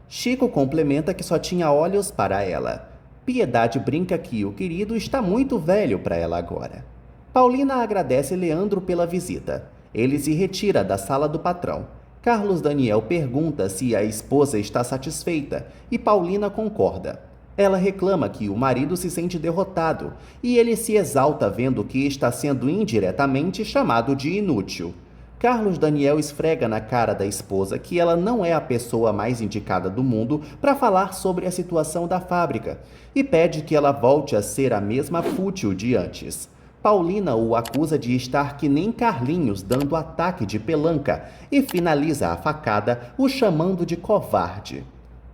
Chico complementa que só tinha olhos para ela. Piedade brinca que o querido está muito velho para ela agora. Paulina agradece Leandro pela visita. Ele se retira da sala do patrão. Carlos Daniel pergunta se a esposa está satisfeita e Paulina concorda. Ela reclama que o marido se sente derrotado e ele se exalta vendo que está sendo indiretamente chamado de inútil. Carlos Daniel esfrega na cara da esposa que ela não é a pessoa mais indicada do mundo para falar sobre a situação da fábrica e pede que ela volte a ser a mesma fútil de antes. Paulina o acusa de estar que nem Carlinhos dando ataque de pelanca e finaliza a facada o chamando de covarde.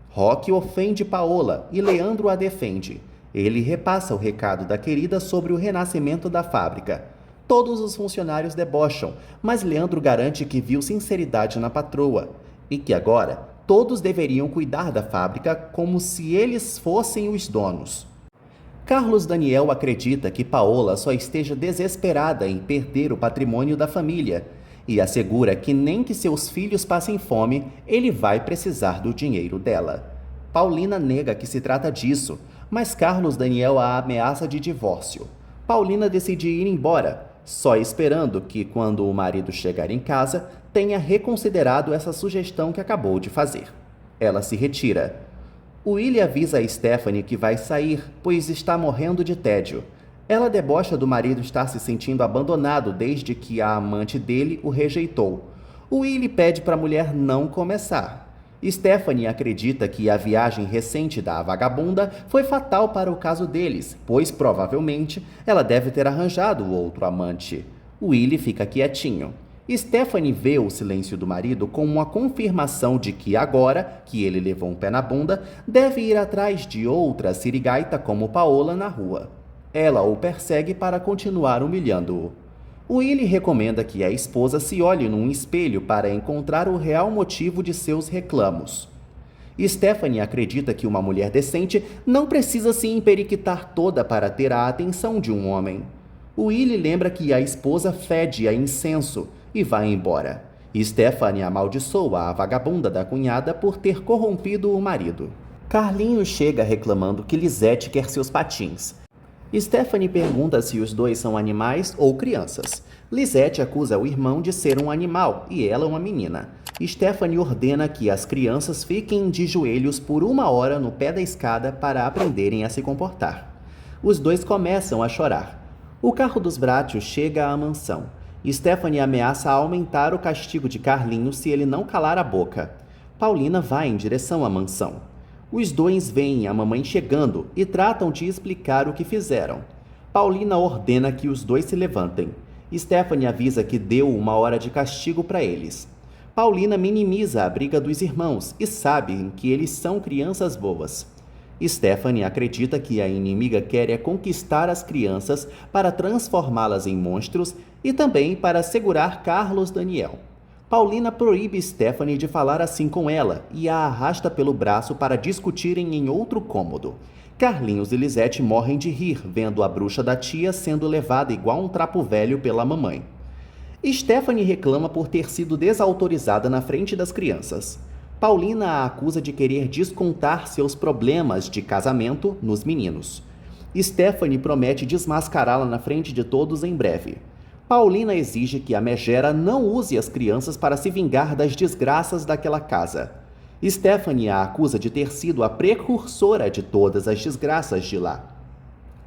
Roque ofende Paola e Leandro a defende. Ele repassa o recado da querida sobre o renascimento da fábrica. Todos os funcionários debocham, mas Leandro garante que viu sinceridade na patroa e que agora todos deveriam cuidar da fábrica como se eles fossem os donos. Carlos Daniel acredita que Paola só esteja desesperada em perder o patrimônio da família e assegura que nem que seus filhos passem fome, ele vai precisar do dinheiro dela. Paulina nega que se trata disso, mas Carlos Daniel a ameaça de divórcio. Paulina decide ir embora, só esperando que, quando o marido chegar em casa, tenha reconsiderado essa sugestão que acabou de fazer. Ela se retira. Willie avisa a Stephanie que vai sair, pois está morrendo de tédio. Ela debocha do marido estar se sentindo abandonado desde que a amante dele o rejeitou. Willie pede para a mulher não começar. Stephanie acredita que a viagem recente da vagabunda foi fatal para o caso deles, pois provavelmente ela deve ter arranjado outro amante. Willie fica quietinho. Stephanie vê o silêncio do marido como uma confirmação de que agora, que ele levou um pé na bunda, deve ir atrás de outra sirigaita como Paola na rua. Ela o persegue para continuar humilhando-o. Willie recomenda que a esposa se olhe num espelho para encontrar o real motivo de seus reclamos. Stephanie acredita que uma mulher decente não precisa se emperiquitar toda para ter a atenção de um homem. Willie lembra que a esposa fede a incenso e vai embora. Stephanie amaldiçoa a vagabunda da cunhada por ter corrompido o marido. Carlinhos chega reclamando que Lisete quer seus patins. Stephanie pergunta se os dois são animais ou crianças. Lisete acusa o irmão de ser um animal e ela uma menina. Stephanie ordena que as crianças fiquem de joelhos por 1 hora no pé da escada para aprenderem a se comportar. Os dois começam a chorar. O carro dos Brachos chega à mansão. Stephanie ameaça aumentar o castigo de Carlinhos se ele não calar a boca. Paulina vai em direção à mansão. Os dois veem a mamãe chegando e tratam de explicar o que fizeram. Paulina ordena que os dois se levantem. Stephanie avisa que deu 1 hora de castigo para eles. Paulina minimiza a briga dos irmãos e sabe que eles são crianças boas. Stephanie acredita que a inimiga quer conquistar as crianças para transformá-las em monstros e também para segurar Carlos Daniel. Paulina proíbe Stephanie de falar assim com ela e a arrasta pelo braço para discutirem em outro cômodo. Carlinhos e Lisete morrem de rir vendo a bruxa da tia sendo levada igual um trapo velho pela mamãe. Stephanie reclama por ter sido desautorizada na frente das crianças. Paulina a acusa de querer descontar seus problemas de casamento nos meninos. Stephanie promete desmascará-la na frente de todos em breve. Paulina exige que a megera não use as crianças para se vingar das desgraças daquela casa. Stephanie a acusa de ter sido a precursora de todas as desgraças de lá.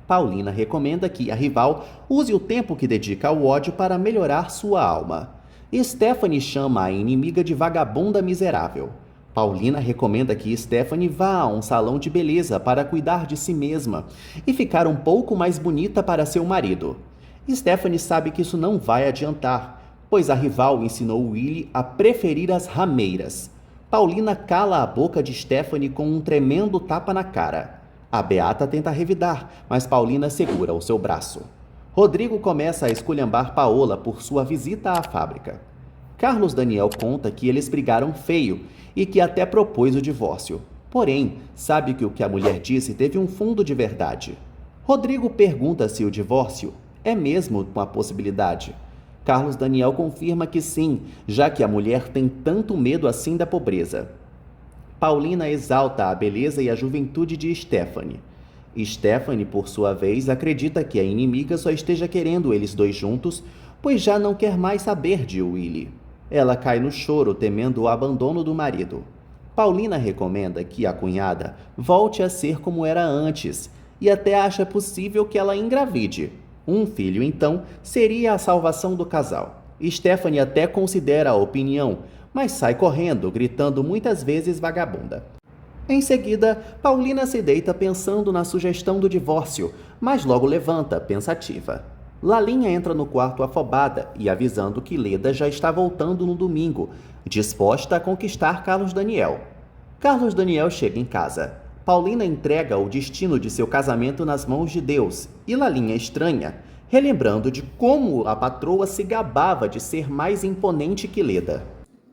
Paulina recomenda que a rival use o tempo que dedica ao ódio para melhorar sua alma. Stephanie chama a inimiga de vagabunda miserável. Paulina recomenda que Stephanie vá a um salão de beleza para cuidar de si mesma e ficar um pouco mais bonita para seu marido. Stephanie sabe que isso não vai adiantar, pois a rival ensinou Willie a preferir as rameiras. Paulina cala a boca de Stephanie com um tremendo tapa na cara. A Beata tenta revidar, mas Paulina segura o seu braço. Rodrigo começa a esculhambar Paola por sua visita à fábrica. Carlos Daniel conta que eles brigaram feio e que até propôs o divórcio. Porém, sabe que o que a mulher disse teve um fundo de verdade. Rodrigo pergunta se o divórcio é mesmo uma possibilidade. Carlos Daniel confirma que sim, já que a mulher tem tanto medo assim da pobreza. Paulina exalta a beleza e a juventude de Stephanie. Stephanie, por sua vez, acredita que a inimiga só esteja querendo eles dois juntos, pois já não quer mais saber de Willie. Ela cai no choro, temendo o abandono do marido. Paulina recomenda que a cunhada volte a ser como era antes e até acha possível que ela engravide. Um filho, então, seria a salvação do casal. Stephanie até considera a opinião, mas sai correndo, gritando muitas vezes vagabunda. Em seguida, Paulina se deita pensando na sugestão do divórcio, mas logo levanta, pensativa. Lalinha entra no quarto afobada e avisando que Leda já está voltando no domingo, disposta a conquistar Carlos Daniel. Carlos Daniel chega em casa. Paulina entrega o destino de seu casamento nas mãos de Deus e Lalinha estranha, relembrando de como a patroa se gabava de ser mais imponente que Leda.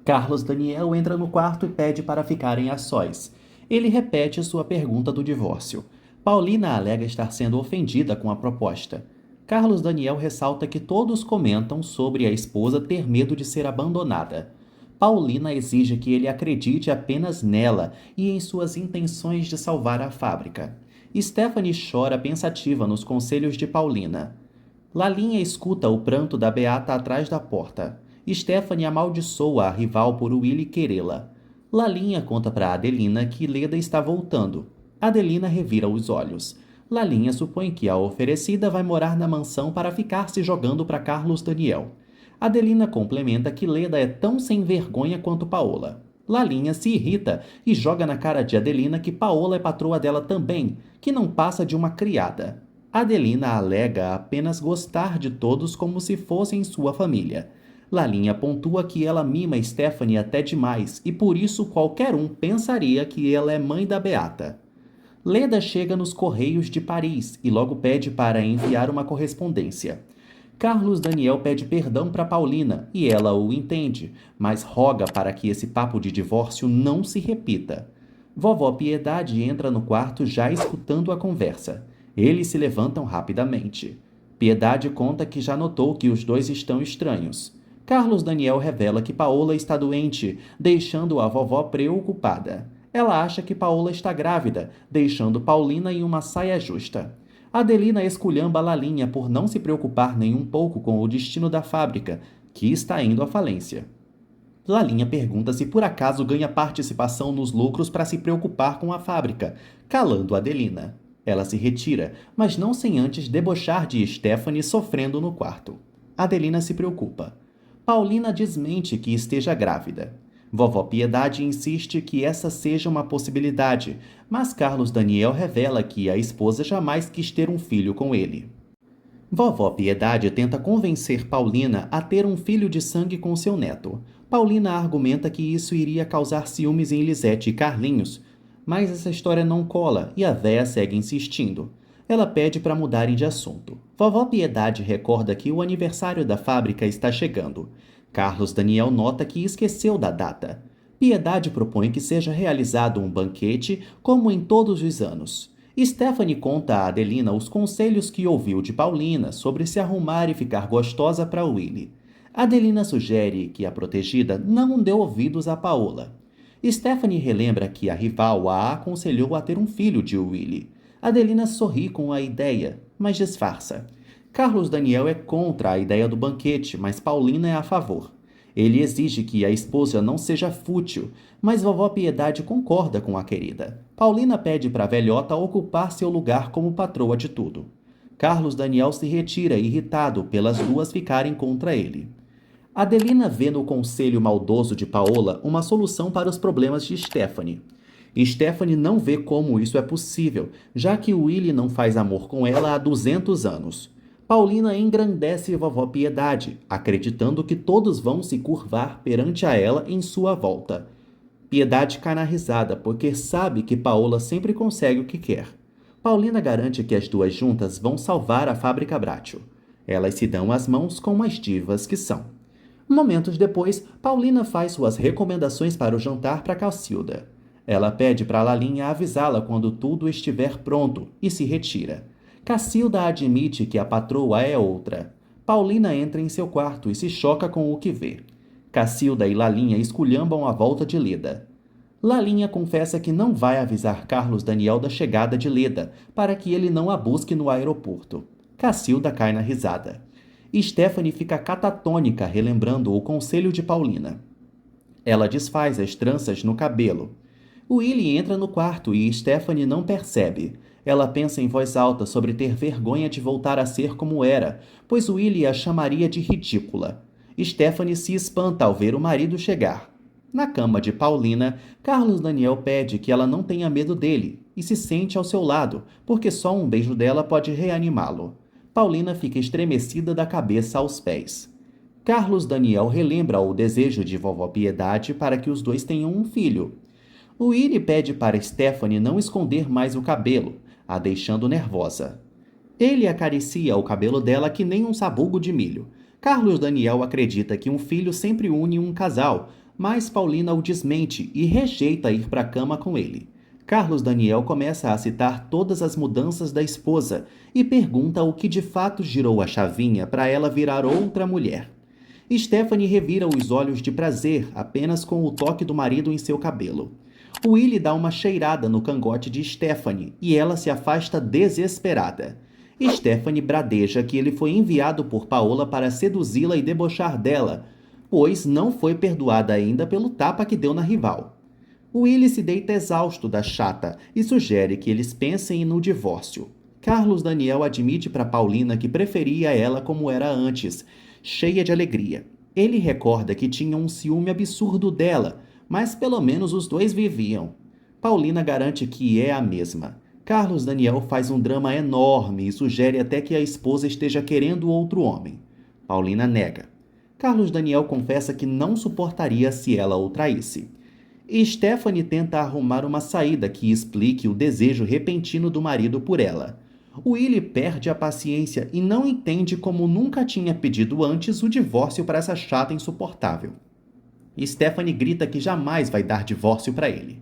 Carlos Daniel entra no quarto e pede para ficarem a sós. Ele repete sua pergunta do divórcio. Paulina alega estar sendo ofendida com a proposta. Carlos Daniel ressalta que todos comentam sobre a esposa ter medo de ser abandonada. Paulina exige que ele acredite apenas nela e em suas intenções de salvar a fábrica. Stephanie chora pensativa nos conselhos de Paulina. Lalinha escuta o pranto da Beata atrás da porta. Stephanie amaldiçoa a rival por Willie querê-la. Lalinha conta para Adelina que Leda está voltando. Adelina revira os olhos. Lalinha supõe que a oferecida vai morar na mansão para ficar se jogando para Carlos Daniel. Adelina complementa que Leda é tão sem vergonha quanto Paola. Lalinha se irrita e joga na cara de Adelina que Paola é patroa dela também, que não passa de uma criada. Adelina alega apenas gostar de todos como se fossem sua família. Lalinha pontua que ela mima Stephanie até demais e por isso qualquer um pensaria que ela é mãe da Beata. Leda chega nos Correios de Paris e logo pede para enviar uma correspondência. Carlos Daniel pede perdão para Paulina e ela o entende, mas roga para que esse papo de divórcio não se repita. Vovó Piedade entra no quarto já escutando a conversa. Eles se levantam rapidamente. Piedade conta que já notou que os dois estão estranhos. Carlos Daniel revela que Paola está doente, deixando a vovó preocupada. Ela acha que Paola está grávida, deixando Paulina em uma saia justa. Adelina esculhamba Lalinha por não se preocupar nem um pouco com o destino da fábrica, que está indo à falência. Lalinha pergunta se por acaso ganha participação nos lucros para se preocupar com a fábrica, calando Adelina. Ela se retira, mas não sem antes debochar de Stephanie sofrendo no quarto. Adelina se preocupa. Paulina desmente que esteja grávida. Vovó Piedade insiste que essa seja uma possibilidade, mas Carlos Daniel revela que a esposa jamais quis ter um filho com ele. Vovó Piedade tenta convencer Paulina a ter um filho de sangue com seu neto. Paulina argumenta que isso iria causar ciúmes em Lisete e Carlinhos, Mas essa história não cola e a véia segue insistindo. Ela pede para mudarem de assunto. Vovó Piedade recorda que o aniversário da fábrica está chegando. Carlos Daniel nota que esqueceu da data. Piedade propõe que seja realizado um banquete, como em todos os anos. Stephanie conta a Adelina os conselhos que ouviu de Paulina sobre se arrumar e ficar gostosa para Willy. Adelina sugere que a protegida não dê ouvidos a Paola. Stephanie relembra que a rival a aconselhou a ter um filho de Willy. Adelina sorri com a ideia, mas disfarça. Carlos Daniel é contra a ideia do banquete, mas Paulina é a favor. Ele exige que a esposa não seja fútil, mas vovó Piedade concorda com a querida. Paulina pede para a velhota ocupar seu lugar como patroa de tudo. Carlos Daniel se retira, irritado pelas duas ficarem contra ele. Adelina vê no conselho maldoso de Paola uma solução para os problemas de Stephanie. Stephanie não vê como isso é possível, já que Willy não faz amor com ela há 200 anos. Paulina engrandece vovó Piedade, acreditando que todos vão se curvar perante a ela em sua volta. Piedade cai na risada, porque sabe que Paola sempre consegue o que quer. Paulina garante que as duas juntas vão salvar a fábrica Bratio. Elas se dão as mãos como as divas que são. Momentos depois, Paulina faz suas recomendações para o jantar para Cacilda. Ela pede para Lalinha avisá-la quando tudo estiver pronto e se retira. Cacilda admite que a patroa é outra. Paulina entra em seu quarto e se choca com o que vê. Cacilda e Lalinha esculhambam a volta de Leda. Lalinha confessa que não vai avisar Carlos Daniel da chegada de Leda, para que ele não a busque no aeroporto. Cacilda cai na risada. Stephanie fica catatônica relembrando o conselho de Paulina. Ela desfaz as tranças no cabelo. Willy entra no quarto e Stephanie não percebe. Ela pensa em voz alta sobre ter vergonha de voltar a ser como era, pois Willy a chamaria de ridícula. Stephanie se espanta ao ver o marido chegar. Na cama de Paulina, Carlos Daniel pede que ela não tenha medo dele e se sente ao seu lado, porque só um beijo dela pode reanimá-lo. Paulina fica estremecida da cabeça aos pés. Carlos Daniel relembra o desejo de vovó Piedade para que os dois tenham um filho. Willy pede para Stephanie não esconder mais o cabelo, a deixando nervosa. Ele acaricia o cabelo dela que nem um sabugo de milho. Carlos Daniel acredita que um filho sempre une um casal, mas Paulina o desmente e rejeita ir para a cama com ele. Carlos Daniel começa a citar todas as mudanças da esposa e pergunta o que de fato girou a chavinha para ela virar outra mulher. Stephanie revira os olhos de prazer apenas com o toque do marido em seu cabelo. Willy dá uma cheirada no cangote de Stephanie e ela se afasta desesperada. Stephanie bradeja que ele foi enviado por Paola para seduzi-la e debochar dela, pois não foi perdoada ainda pelo tapa que deu na rival. Willy se deita exausto da chata e sugere que eles pensem no divórcio. Carlos Daniel admite para Paulina que preferia ela como era antes, cheia de alegria. Ele recorda que tinha um ciúme absurdo dela, mas pelo menos os dois viviam. Paulina garante que é a mesma. Carlos Daniel faz um drama enorme e sugere até que a esposa esteja querendo outro homem. Paulina nega. Carlos Daniel confessa que não suportaria se ela o traísse. E Stephanie tenta arrumar uma saída que explique o desejo repentino do marido por ela. Willy perde a paciência e não entende como nunca tinha pedido antes o divórcio para essa chata insuportável. Stephanie grita que jamais vai dar divórcio para ele.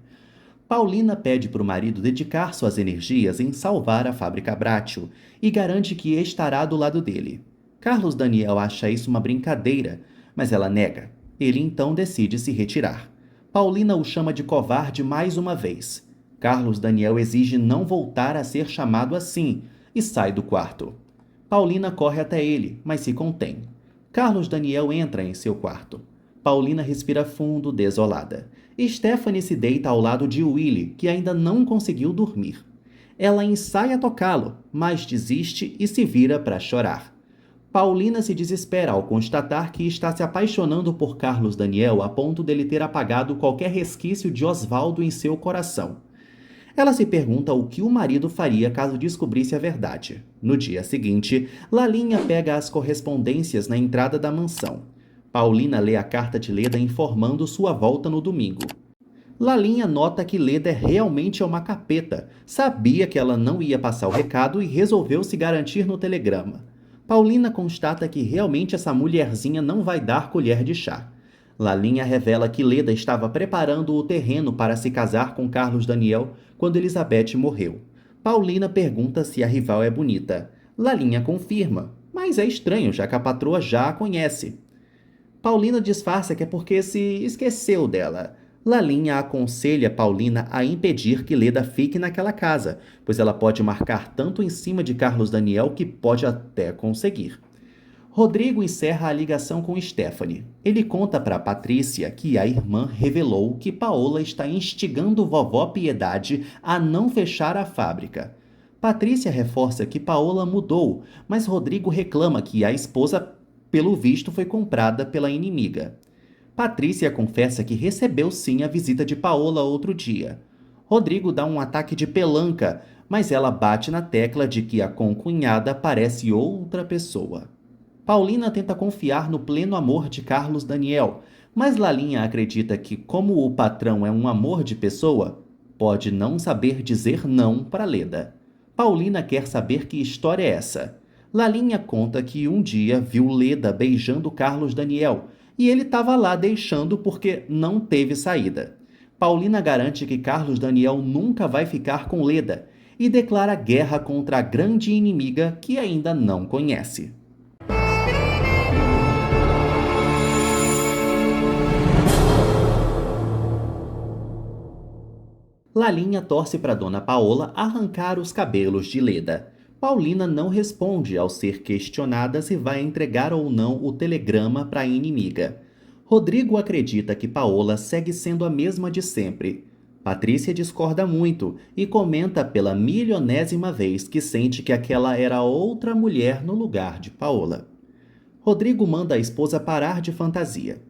Paulina pede para o marido dedicar suas energias em salvar a fábrica Bratio e garante que estará do lado dele. Carlos Daniel acha isso uma brincadeira, mas ela nega. Ele então decide se retirar. Paulina o chama de covarde mais uma vez. Carlos Daniel exige não voltar a ser chamado assim e sai do quarto. Paulina corre até ele, mas se contém. Carlos Daniel entra em seu quarto. Paulina respira fundo, desolada. Stephanie se deita ao lado de Willy, que ainda não conseguiu dormir. Ela ensaia tocá-lo, mas desiste e se vira para chorar. Paulina se desespera ao constatar que está se apaixonando por Carlos Daniel a ponto dele ter apagado qualquer resquício de Osvaldo em seu coração. Ela se pergunta o que o marido faria caso descobrisse a verdade. No dia seguinte, Lalinha pega as correspondências na entrada da mansão. Paulina lê a carta de Leda informando sua volta no domingo. Lalinha nota que Leda realmente é uma capeta, sabia que ela não ia passar o recado e resolveu se garantir no telegrama. Paulina constata que realmente essa mulherzinha não vai dar colher de chá. Lalinha revela que Leda estava preparando o terreno para se casar com Carlos Daniel quando Elizabeth morreu. Paulina pergunta se a rival é bonita. Lalinha confirma, mas é estranho, já que a patroa já a conhece. Paulina disfarça que é porque se esqueceu dela. Lalinha aconselha Paulina a impedir que Leda fique naquela casa, pois ela pode marcar tanto em cima de Carlos Daniel que pode até conseguir. Rodrigo encerra a ligação com Stephanie. Ele conta para Patrícia que a irmã revelou que Paola está instigando vovó Piedade a não fechar a fábrica. Patrícia reforça que Paola mudou, mas Rodrigo reclama que a esposa, pelo visto, foi comprada pela inimiga. Patrícia confessa que recebeu sim a visita de Paola outro dia. Rodrigo dá um ataque de pelanca, mas ela bate na tecla de que a concunhada parece outra pessoa. Paulina tenta confiar no pleno amor de Carlos Daniel, mas Lalinha acredita que, como o patrão é um amor de pessoa, pode não saber dizer não para Leda. Paulina quer saber que história é essa. Lalinha conta que um dia viu Leda beijando Carlos Daniel e ele estava lá deixando porque não teve saída. Paulina garante que Carlos Daniel nunca vai ficar com Leda e declara guerra contra a grande inimiga que ainda não conhece. Lalinha torce para Dona Paola arrancar os cabelos de Leda. Paulina não responde ao ser questionada se vai entregar ou não o telegrama para a inimiga. Rodrigo acredita que Paola segue sendo a mesma de sempre. Patrícia discorda muito e comenta pela milionésima vez que sente que aquela era outra mulher no lugar de Paola. Rodrigo manda a esposa parar de fantasia.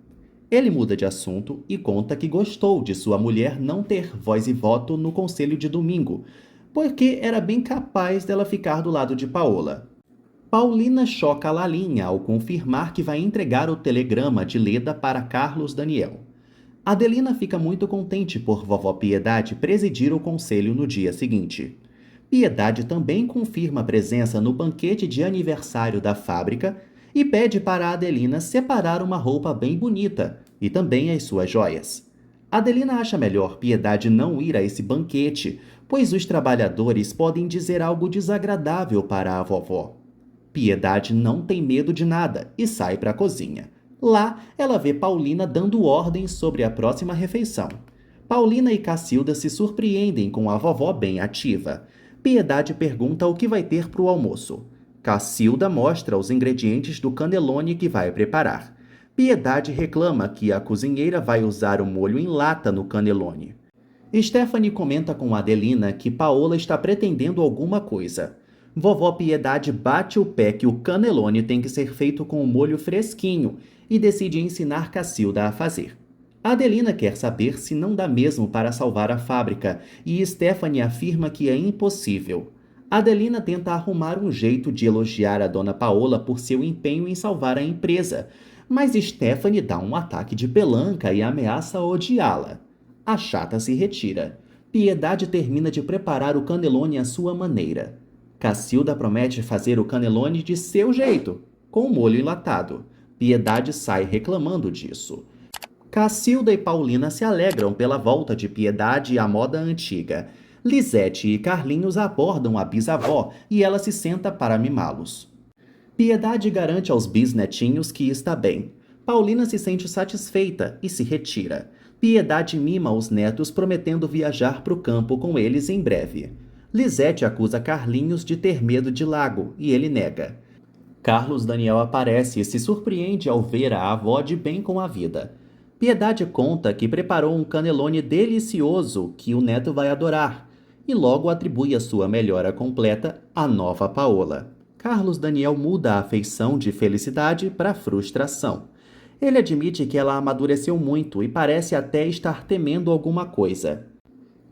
Ele muda de assunto e conta que gostou de sua mulher não ter voz e voto no conselho de domingo, porque era bem capaz dela ficar do lado de Paola. Paulina choca Lalinha ao confirmar que vai entregar o telegrama de Leda para Carlos Daniel. Adelina fica muito contente por vovó Piedade presidir o conselho no dia seguinte. Piedade também confirma a presença no banquete de aniversário da fábrica e pede para Adelina separar uma roupa bem bonita e também as suas joias. Adelina acha melhor Piedade não ir a esse banquete, pois os trabalhadores podem dizer algo desagradável para a vovó. Piedade não tem medo de nada e sai para a cozinha. Lá, ela vê Paulina dando ordens sobre a próxima refeição. Paulina e Cacilda se surpreendem com a vovó bem ativa. Piedade pergunta o que vai ter para o almoço. Cacilda mostra os ingredientes do cannelloni que vai preparar. Piedade reclama que a cozinheira vai usar o molho em lata no cannelloni. Stephanie comenta com Adelina que Paola está pretendendo alguma coisa. Vovó Piedade bate o pé que o cannelloni tem que ser feito com o molho fresquinho e decide ensinar Cacilda a fazer. Adelina quer saber se não dá mesmo para salvar a fábrica e Stephanie afirma que é impossível. Adelina tenta arrumar um jeito de elogiar a Dona Paola por seu empenho em salvar a empresa, mas Stephanie dá um ataque de pelanca e ameaça odiá-la. A chata se retira. Piedade termina de preparar o cannelloni à sua maneira. Cacilda promete fazer o cannelloni de seu jeito, com molho enlatado. Piedade sai reclamando disso. Cacilda e Paulina se alegram pela volta de Piedade à moda antiga. Lisete e Carlinhos abordam a bisavó e ela se senta para mimá-los. Piedade garante aos bisnetinhos que está bem. Paulina se sente satisfeita e se retira. Piedade mima os netos prometendo viajar para o campo com eles em breve. Lisete acusa Carlinhos de ter medo de lago e ele nega. Carlos Daniel aparece e se surpreende ao ver a avó de bem com a vida. Piedade conta que preparou um cannelloni delicioso que o neto vai adorar e logo atribui a sua melhora completa à nova Paola. Carlos Daniel muda a afeição de felicidade para frustração. Ele admite que ela amadureceu muito e parece até estar temendo alguma coisa.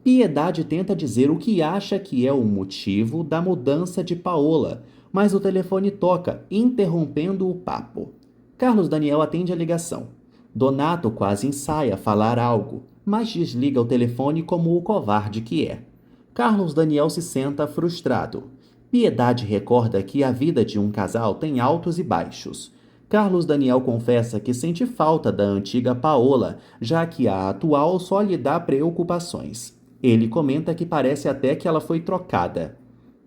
Piedade tenta dizer o que acha que é o motivo da mudança de Paola, mas o telefone toca, interrompendo o papo. Carlos Daniel atende a ligação. Donato quase ensaia falar algo. mas desliga o telefone como o covarde que é. Carlos Daniel se senta frustrado. Piedade recorda que a vida de um casal tem altos e baixos. Carlos Daniel confessa que sente falta da antiga Paola, já que a atual só lhe dá preocupações. Ele comenta que parece até que ela foi trocada.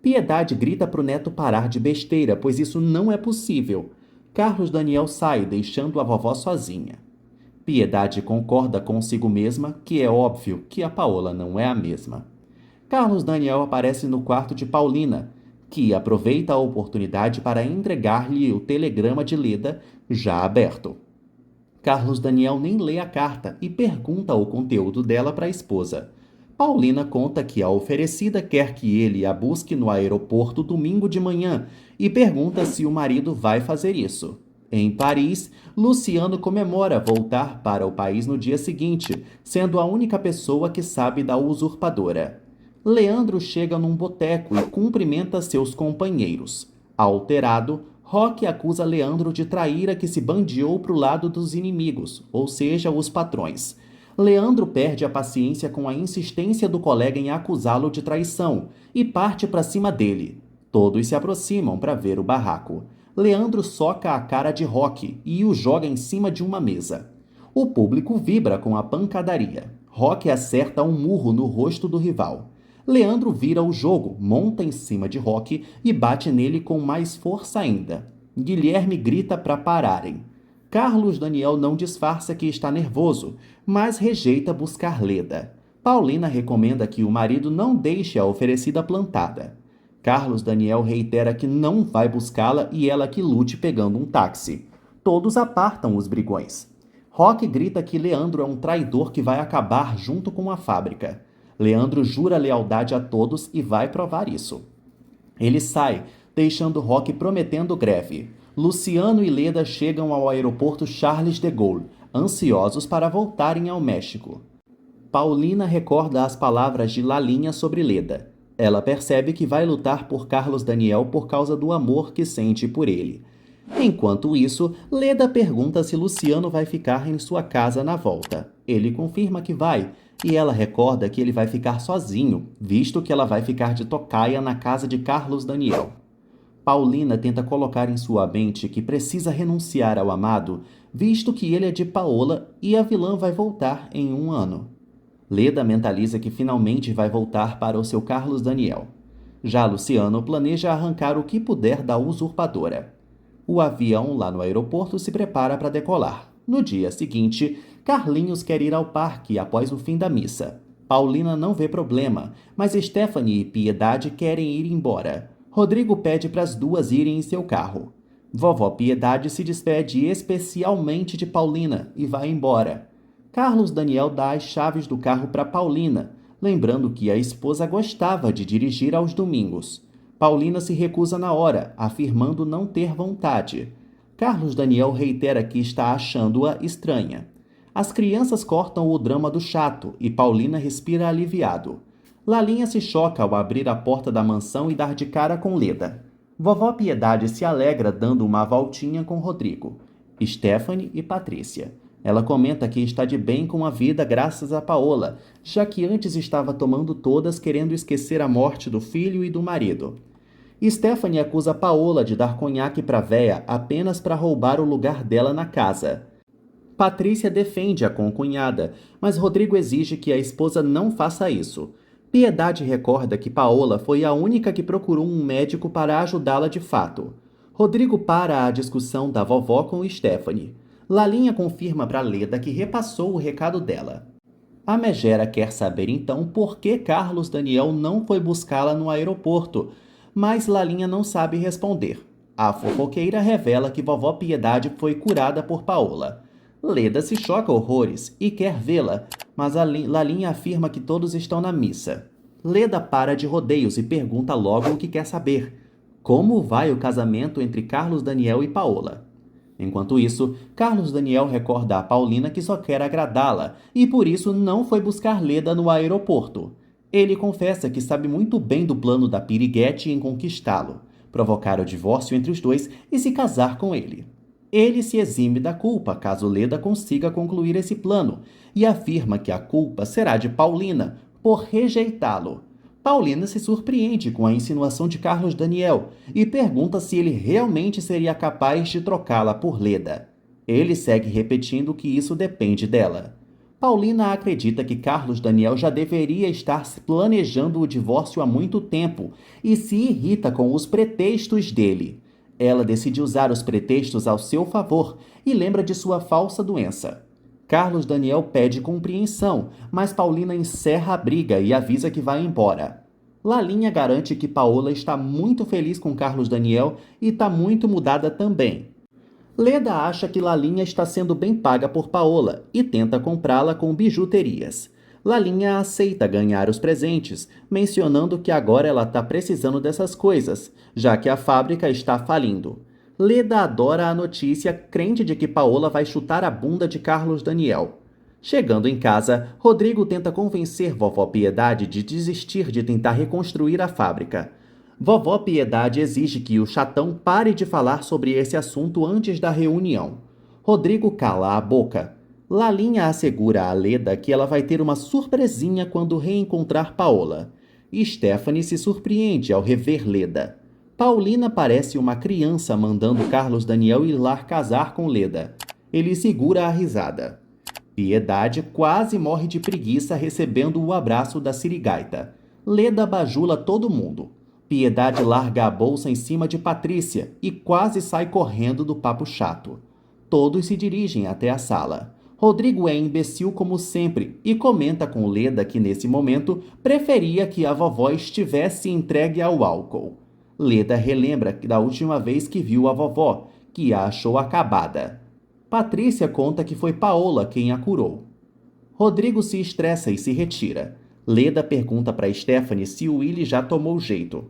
Piedade grita para o neto parar de besteira, pois isso não é possível. Carlos Daniel sai, deixando a vovó sozinha. Piedade concorda consigo mesma que é óbvio que a Paola não é a mesma. Carlos Daniel aparece no quarto de Paulina, que aproveita a oportunidade para entregar-lhe o telegrama de Leda já aberto. Carlos Daniel nem lê a carta e pergunta o conteúdo dela para a esposa. Paulina conta que a oferecida quer que ele a busque no aeroporto domingo de manhã e pergunta se o marido vai fazer isso. Em Paris, Luciano comemora voltar para o país no dia seguinte, sendo a única pessoa que sabe da usurpadora. Leandro chega num boteco e cumprimenta seus companheiros. Alterado, Roque acusa Leandro de traíra que se bandeou para o lado dos inimigos, ou seja, os patrões. Leandro perde a paciência com a insistência do colega em acusá-lo de traição e parte para cima dele. Todos se aproximam para ver o barraco. Leandro soca a cara de Roque e o joga em cima de uma mesa. O público vibra com a pancadaria. Roque acerta um murro no rosto do rival. Leandro vira o jogo, monta em cima de Roque e bate nele com mais força ainda. Guilherme grita para pararem. Carlos Daniel não disfarça que está nervoso, mas rejeita buscar Leda. Paulina recomenda que o marido não deixe a oferecida plantada. Carlos Daniel reitera que não vai buscá-la e ela que lute pegando um táxi. Todos apartam os brigões. Roque grita que Leandro é um traidor que vai acabar junto com a fábrica. Leandro jura lealdade a todos e vai provar isso. Ele sai, deixando Roque prometendo greve. Luciano e Leda chegam ao aeroporto Charles de Gaulle, ansiosos para voltarem ao México. Paulina recorda as palavras de Lalinha sobre Leda. Ela percebe que vai lutar por Carlos Daniel por causa do amor que sente por ele. Enquanto isso, Leda pergunta se Luciano vai ficar em sua casa na volta. Ele confirma que vai, e ela recorda que ele vai ficar sozinho, visto que ela vai ficar de tocaia na casa de Carlos Daniel. Paulina tenta colocar em sua mente que precisa renunciar ao amado, visto que ele é de Paola e a vilã vai voltar em 1 ano. Leda mentaliza que finalmente vai voltar para o seu Carlos Daniel. Já Luciano planeja arrancar o que puder da usurpadora. O avião lá no aeroporto se prepara para decolar. No dia seguinte, Carlinhos quer ir ao parque após o fim da missa. Paulina não vê problema, mas Stephanie e Piedade querem ir embora. Rodrigo pede para as duas irem em seu carro. Vovó Piedade se despede especialmente de Paulina e vai embora. Carlos Daniel dá as chaves do carro para Paulina, lembrando que a esposa gostava de dirigir aos domingos. Paulina se recusa na hora, afirmando não ter vontade. Carlos Daniel reitera que está achando-a estranha. As crianças cortam o drama do chato e Paulina respira aliviado. Lalinha se choca ao abrir a porta da mansão e dar de cara com Leda. Vovó Piedade se alegra dando uma voltinha com Rodrigo, Stephanie e Patrícia. Ela comenta que está de bem com a vida graças a Paola, já que antes estava tomando todas querendo esquecer a morte do filho e do marido. Stephanie acusa Paola de dar conhaque para véia apenas para roubar o lugar dela na casa. Patrícia defende a concunhada, mas Rodrigo exige que a esposa não faça isso. Piedade recorda que Paola foi a única que procurou um médico para ajudá-la de fato. Rodrigo para a discussão da vovó com Stephanie. Lalinha confirma para Leda que repassou o recado dela. A megera quer saber então por que Carlos Daniel não foi buscá-la no aeroporto, mas Lalinha não sabe responder. A fofoqueira revela que vovó Piedade foi curada por Paola. Leda se choca horrores e quer vê-la, mas Lalinha afirma que todos estão na missa. Leda para de rodeios e pergunta logo o que quer saber. Como vai o casamento entre Carlos Daniel e Paola? Enquanto isso, Carlos Daniel recorda a Paulina que só quer agradá-la e por isso não foi buscar Leda no aeroporto. Ele confessa que sabe muito bem do plano da Piriguete em conquistá-lo, provocar o divórcio entre os dois e se casar com ele. Ele se exime da culpa caso Leda consiga concluir esse plano e afirma que a culpa será de Paulina por rejeitá-lo. Paulina se surpreende com a insinuação de Carlos Daniel e pergunta se ele realmente seria capaz de trocá-la por Leda. Ele segue repetindo que isso depende dela. Paulina acredita que Carlos Daniel já deveria estar planejando o divórcio há muito tempo e se irrita com os pretextos dele. Ela decide usar os pretextos ao seu favor e lembra de sua falsa doença. Carlos Daniel pede compreensão, mas Paulina encerra a briga e avisa que vai embora. Lalinha garante que Paola está muito feliz com Carlos Daniel e está muito mudada também. Leda acha que Lalinha está sendo bem paga por Paola e tenta comprá-la com bijuterias. Lalinha aceita ganhar os presentes, mencionando que agora ela está precisando dessas coisas, já que a fábrica está falindo. Leda adora a notícia, crente de que Paola vai chutar a bunda de Carlos Daniel. Chegando em casa, Rodrigo tenta convencer Vovó Piedade de desistir de tentar reconstruir a fábrica. Vovó Piedade exige que o chatão pare de falar sobre esse assunto antes da reunião. Rodrigo cala a boca. Lalinha assegura a Leda que ela vai ter uma surpresinha quando reencontrar Paola. Stephanie se surpreende ao rever Leda. Paulina parece uma criança mandando Carlos Daniel ir lá casar com Leda. Ele segura a risada. Piedade quase morre de preguiça recebendo o abraço da sirigaita. Leda bajula todo mundo. Piedade larga a bolsa em cima de Patrícia e quase sai correndo do papo chato. Todos se dirigem até a sala. Rodrigo é imbecil como sempre e comenta com Leda que nesse momento preferia que a vovó estivesse entregue ao álcool. Leda relembra da última vez que viu a vovó, que a achou acabada. Patrícia conta que foi Paola quem a curou. Rodrigo se estressa e se retira. Leda pergunta para Stephanie se o Willy já tomou jeito.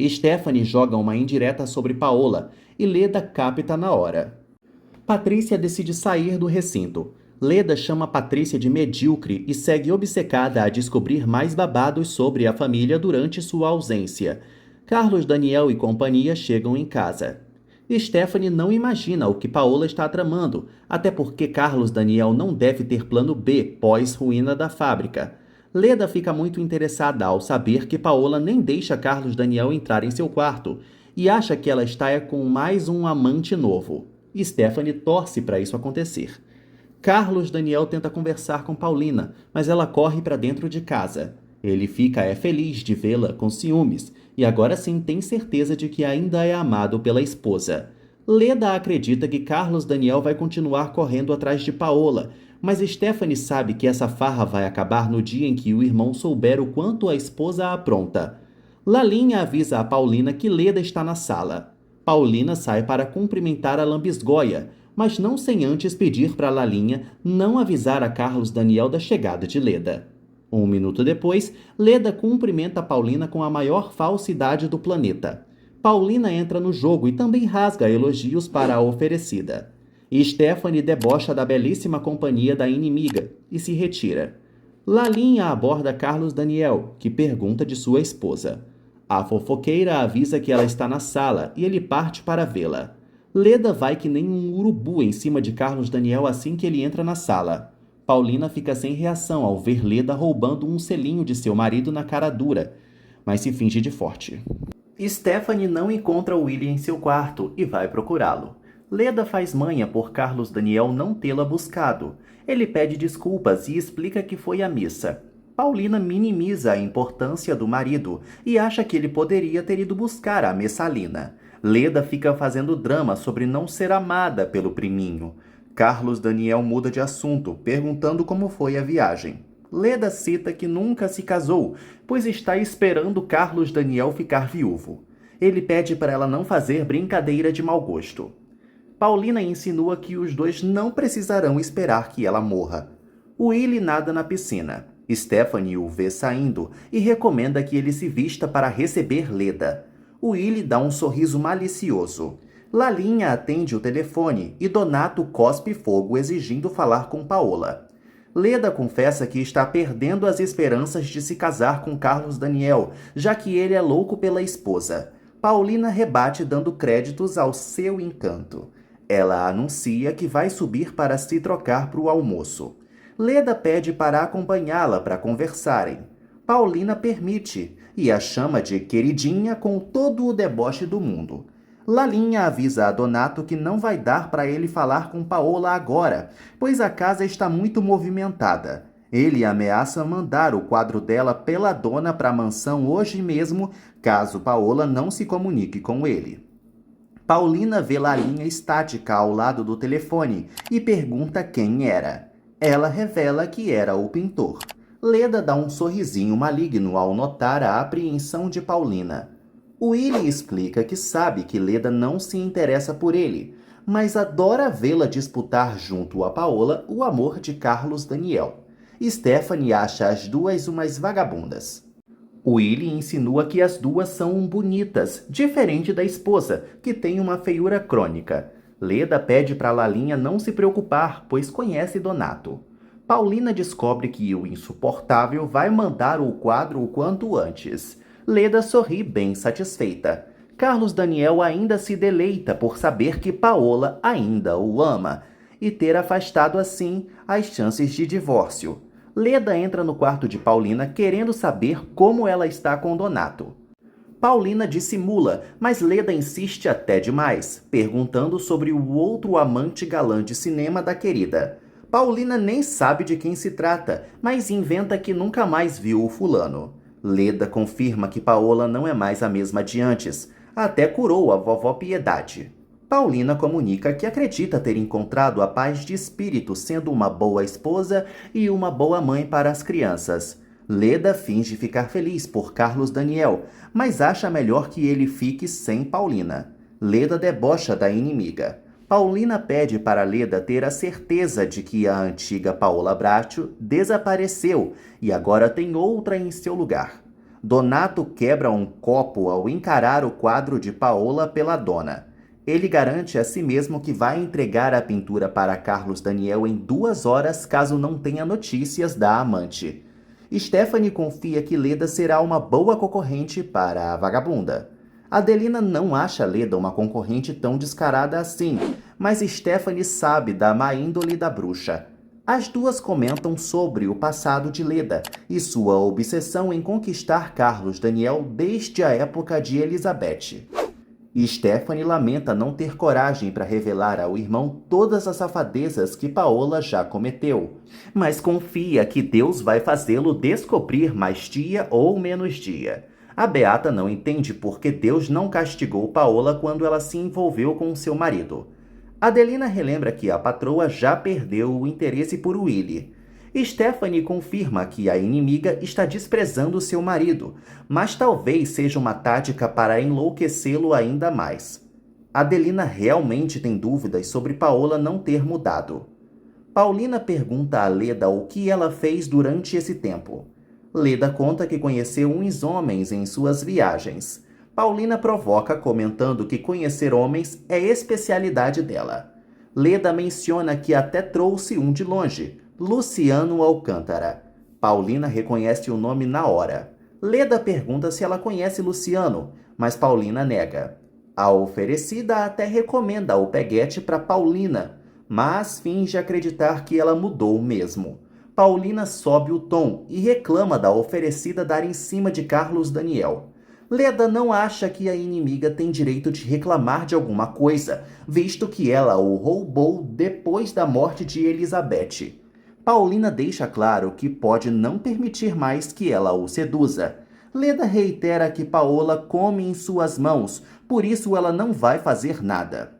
Stephanie joga uma indireta sobre Paola e Leda capta na hora. Patrícia decide sair do recinto. Leda chama Patrícia de medíocre e segue obcecada a descobrir mais babados sobre a família durante sua ausência. Carlos Daniel e companhia chegam em casa. Stephanie não imagina o que Paola está tramando, até porque Carlos Daniel não deve ter plano B pós-ruína da fábrica. Leda fica muito interessada ao saber que Paola nem deixa Carlos Daniel entrar em seu quarto e acha que ela está com mais um amante novo. Stephanie torce para isso acontecer. Carlos Daniel tenta conversar com Paulina, mas ela corre para dentro de casa. Ele fica feliz de vê-la com ciúmes e agora sim tem certeza de que ainda é amado pela esposa. Leda acredita que Carlos Daniel vai continuar correndo atrás de Paola, mas Stephanie sabe que essa farra vai acabar no dia em que o irmão souber o quanto a esposa a apronta. Lalinha avisa a Paulina que Leda está na sala. Paulina sai para cumprimentar a lambisgoia, mas não sem antes pedir para Lalinha não avisar a Carlos Daniel da chegada de Leda. Um minuto depois, Leda cumprimenta Paulina com a maior falsidade do planeta. Paulina entra no jogo e também rasga elogios para a oferecida. Stephanie debocha da belíssima companhia da inimiga e se retira. Lalinha aborda Carlos Daniel, que pergunta de sua esposa. A fofoqueira avisa que ela está na sala e ele parte para vê-la. Leda vai que nem um urubu em cima de Carlos Daniel assim que ele entra na sala. Paulina fica sem reação ao ver Leda roubando um selinho de seu marido na cara dura, mas se finge de forte. Stephanie não encontra Willy em seu quarto e vai procurá-lo. Leda faz manha por Carlos Daniel não tê-la buscado. Ele pede desculpas e explica que foi à missa. Paulina minimiza a importância do marido e acha que ele poderia ter ido buscar a Messalina. Leda fica fazendo drama sobre não ser amada pelo priminho. Carlos Daniel muda de assunto, perguntando como foi a viagem. Leda cita que nunca se casou, pois está esperando Carlos Daniel ficar viúvo. Ele pede para ela não fazer brincadeira de mau gosto. Paulina insinua que os dois não precisarão esperar que ela morra. Willy nada na piscina. Stephanie o vê saindo e recomenda que ele se vista para receber Leda. Willy dá um sorriso malicioso. Lalinha atende o telefone e Donato cospe fogo exigindo falar com Paola. Leda confessa que está perdendo as esperanças de se casar com Carlos Daniel, já que ele é louco pela esposa. Paulina rebate dando créditos ao seu encanto. Ela anuncia que vai subir para se trocar para o almoço. Leda pede para acompanhá-la para conversarem. Paulina permite e a chama de queridinha com todo o deboche do mundo. Lalinha avisa a Donato que não vai dar para ele falar com Paola agora, pois a casa está muito movimentada. Ele ameaça mandar o quadro dela pela dona para a mansão hoje mesmo, caso Paola não se comunique com ele. Paulina vê Lalinha estática ao lado do telefone e pergunta quem era. Ela revela que era o pintor. Leda dá um sorrisinho maligno ao notar a apreensão de Paulina. Willy explica que sabe que Leda não se interessa por ele, mas adora vê-la disputar junto a Paola o amor de Carlos Daniel. Stephanie acha as duas umas vagabundas. Willy insinua que as duas são bonitas, diferente da esposa, que tem uma feiura crônica. Leda pede para Lalinha não se preocupar, pois conhece Donato. Paulina descobre que o insuportável vai mandar o quadro o quanto antes. Leda sorri bem satisfeita. Carlos Daniel ainda se deleita por saber que Paola ainda o ama e ter afastado assim as chances de divórcio. Leda entra no quarto de Paulina querendo saber como ela está com Donato. Paulina dissimula, mas Leda insiste até demais, perguntando sobre o outro amante galã de cinema da querida. Paulina nem sabe de quem se trata, mas inventa que nunca mais viu o fulano. Leda confirma que Paola não é mais a mesma de antes, até curou a vovó Piedade. Paulina comunica que acredita ter encontrado a paz de espírito sendo uma boa esposa e uma boa mãe para as crianças. Leda finge ficar feliz por Carlos Daniel, mas acha melhor que ele fique sem Paulina. Leda debocha da inimiga. Paulina pede para Leda ter a certeza de que a antiga Paola Bracho desapareceu e agora tem outra em seu lugar. Donato quebra um copo ao encarar o quadro de Paola pela dona. Ele garante a si mesmo que vai entregar a pintura para Carlos Daniel em 2 horas caso não tenha notícias da amante. Stephanie confia que Leda será uma boa concorrente para a vagabunda. Adelina não acha Leda uma concorrente tão descarada assim, mas Stephanie sabe da má índole da bruxa. As duas comentam sobre o passado de Leda e sua obsessão em conquistar Carlos Daniel desde a época de Elizabeth. Stephanie lamenta não ter coragem para revelar ao irmão todas as safadezas que Paola já cometeu, mas confia que Deus vai fazê-lo descobrir mais dia ou menos dia. A Beata não entende por que Deus não castigou Paola quando ela se envolveu com seu marido. Adelina relembra que a patroa já perdeu o interesse por Willy. Stephanie confirma que a inimiga está desprezando seu marido, mas talvez seja uma tática para enlouquecê-lo ainda mais. Adelina realmente tem dúvidas sobre Paola não ter mudado. Paulina pergunta a Leda o que ela fez durante esse tempo. Leda conta que conheceu uns homens em suas viagens. Paulina provoca comentando que conhecer homens é especialidade dela. Leda menciona que até trouxe um de longe, Luciano Alcântara. Paulina reconhece o nome na hora. Leda pergunta se ela conhece Luciano, mas Paulina nega. A oferecida até recomenda o peguete para Paulina, mas finge acreditar que ela mudou mesmo. Paulina sobe o tom e reclama da oferecida dar em cima de Carlos Daniel. Leda não acha que a inimiga tem direito de reclamar de alguma coisa, visto que ela o roubou depois da morte de Elizabeth. Paulina deixa claro que pode não permitir mais que ela o seduza. Leda reitera que Paola come em suas mãos, por isso ela não vai fazer nada.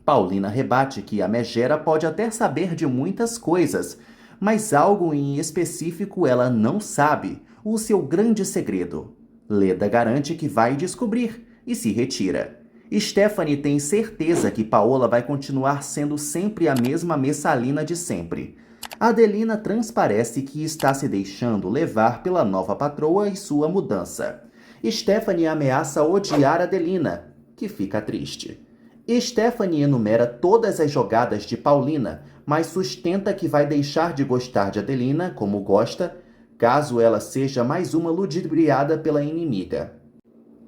Paulina rebate que a megera pode até saber de muitas coisas, mas algo em específico ela não sabe, o seu grande segredo. Leda garante que vai descobrir e se retira. Stephanie tem certeza que Paola vai continuar sendo sempre a mesma Messalina de sempre. Adelina transparece que está se deixando levar pela nova patroa e sua mudança. Stephanie ameaça odiar Adelina, que fica triste. Stephanie enumera todas as jogadas de Paulina, mas sustenta que vai deixar de gostar de Adelina, como gosta, caso ela seja mais uma ludibriada pela inimiga.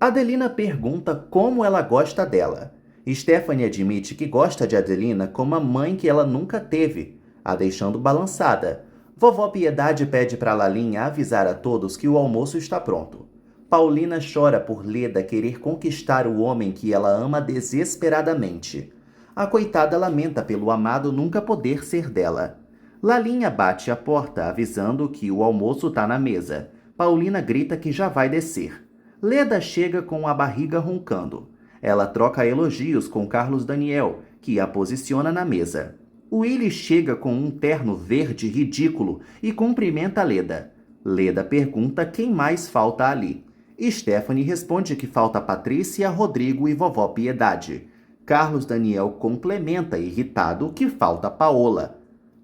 Adelina pergunta como ela gosta dela. Stephanie admite que gosta de Adelina como a mãe que ela nunca teve, a deixando balançada. Vovó Piedade pede para Lalinha avisar a todos que o almoço está pronto. Paulina chora por Leda querer conquistar o homem que ela ama desesperadamente. A coitada lamenta pelo amado nunca poder ser dela. Lalinha bate a porta avisando que o almoço tá na mesa. Paulina grita que já vai descer. Leda chega com a barriga roncando. Ela troca elogios com Carlos Daniel, que a posiciona na mesa. Willy chega com um terno verde ridículo e cumprimenta Leda. Leda pergunta quem mais falta ali. Stephanie responde que falta Patrícia, Rodrigo e Vovó Piedade. Carlos Daniel complementa, irritado, que falta Paola.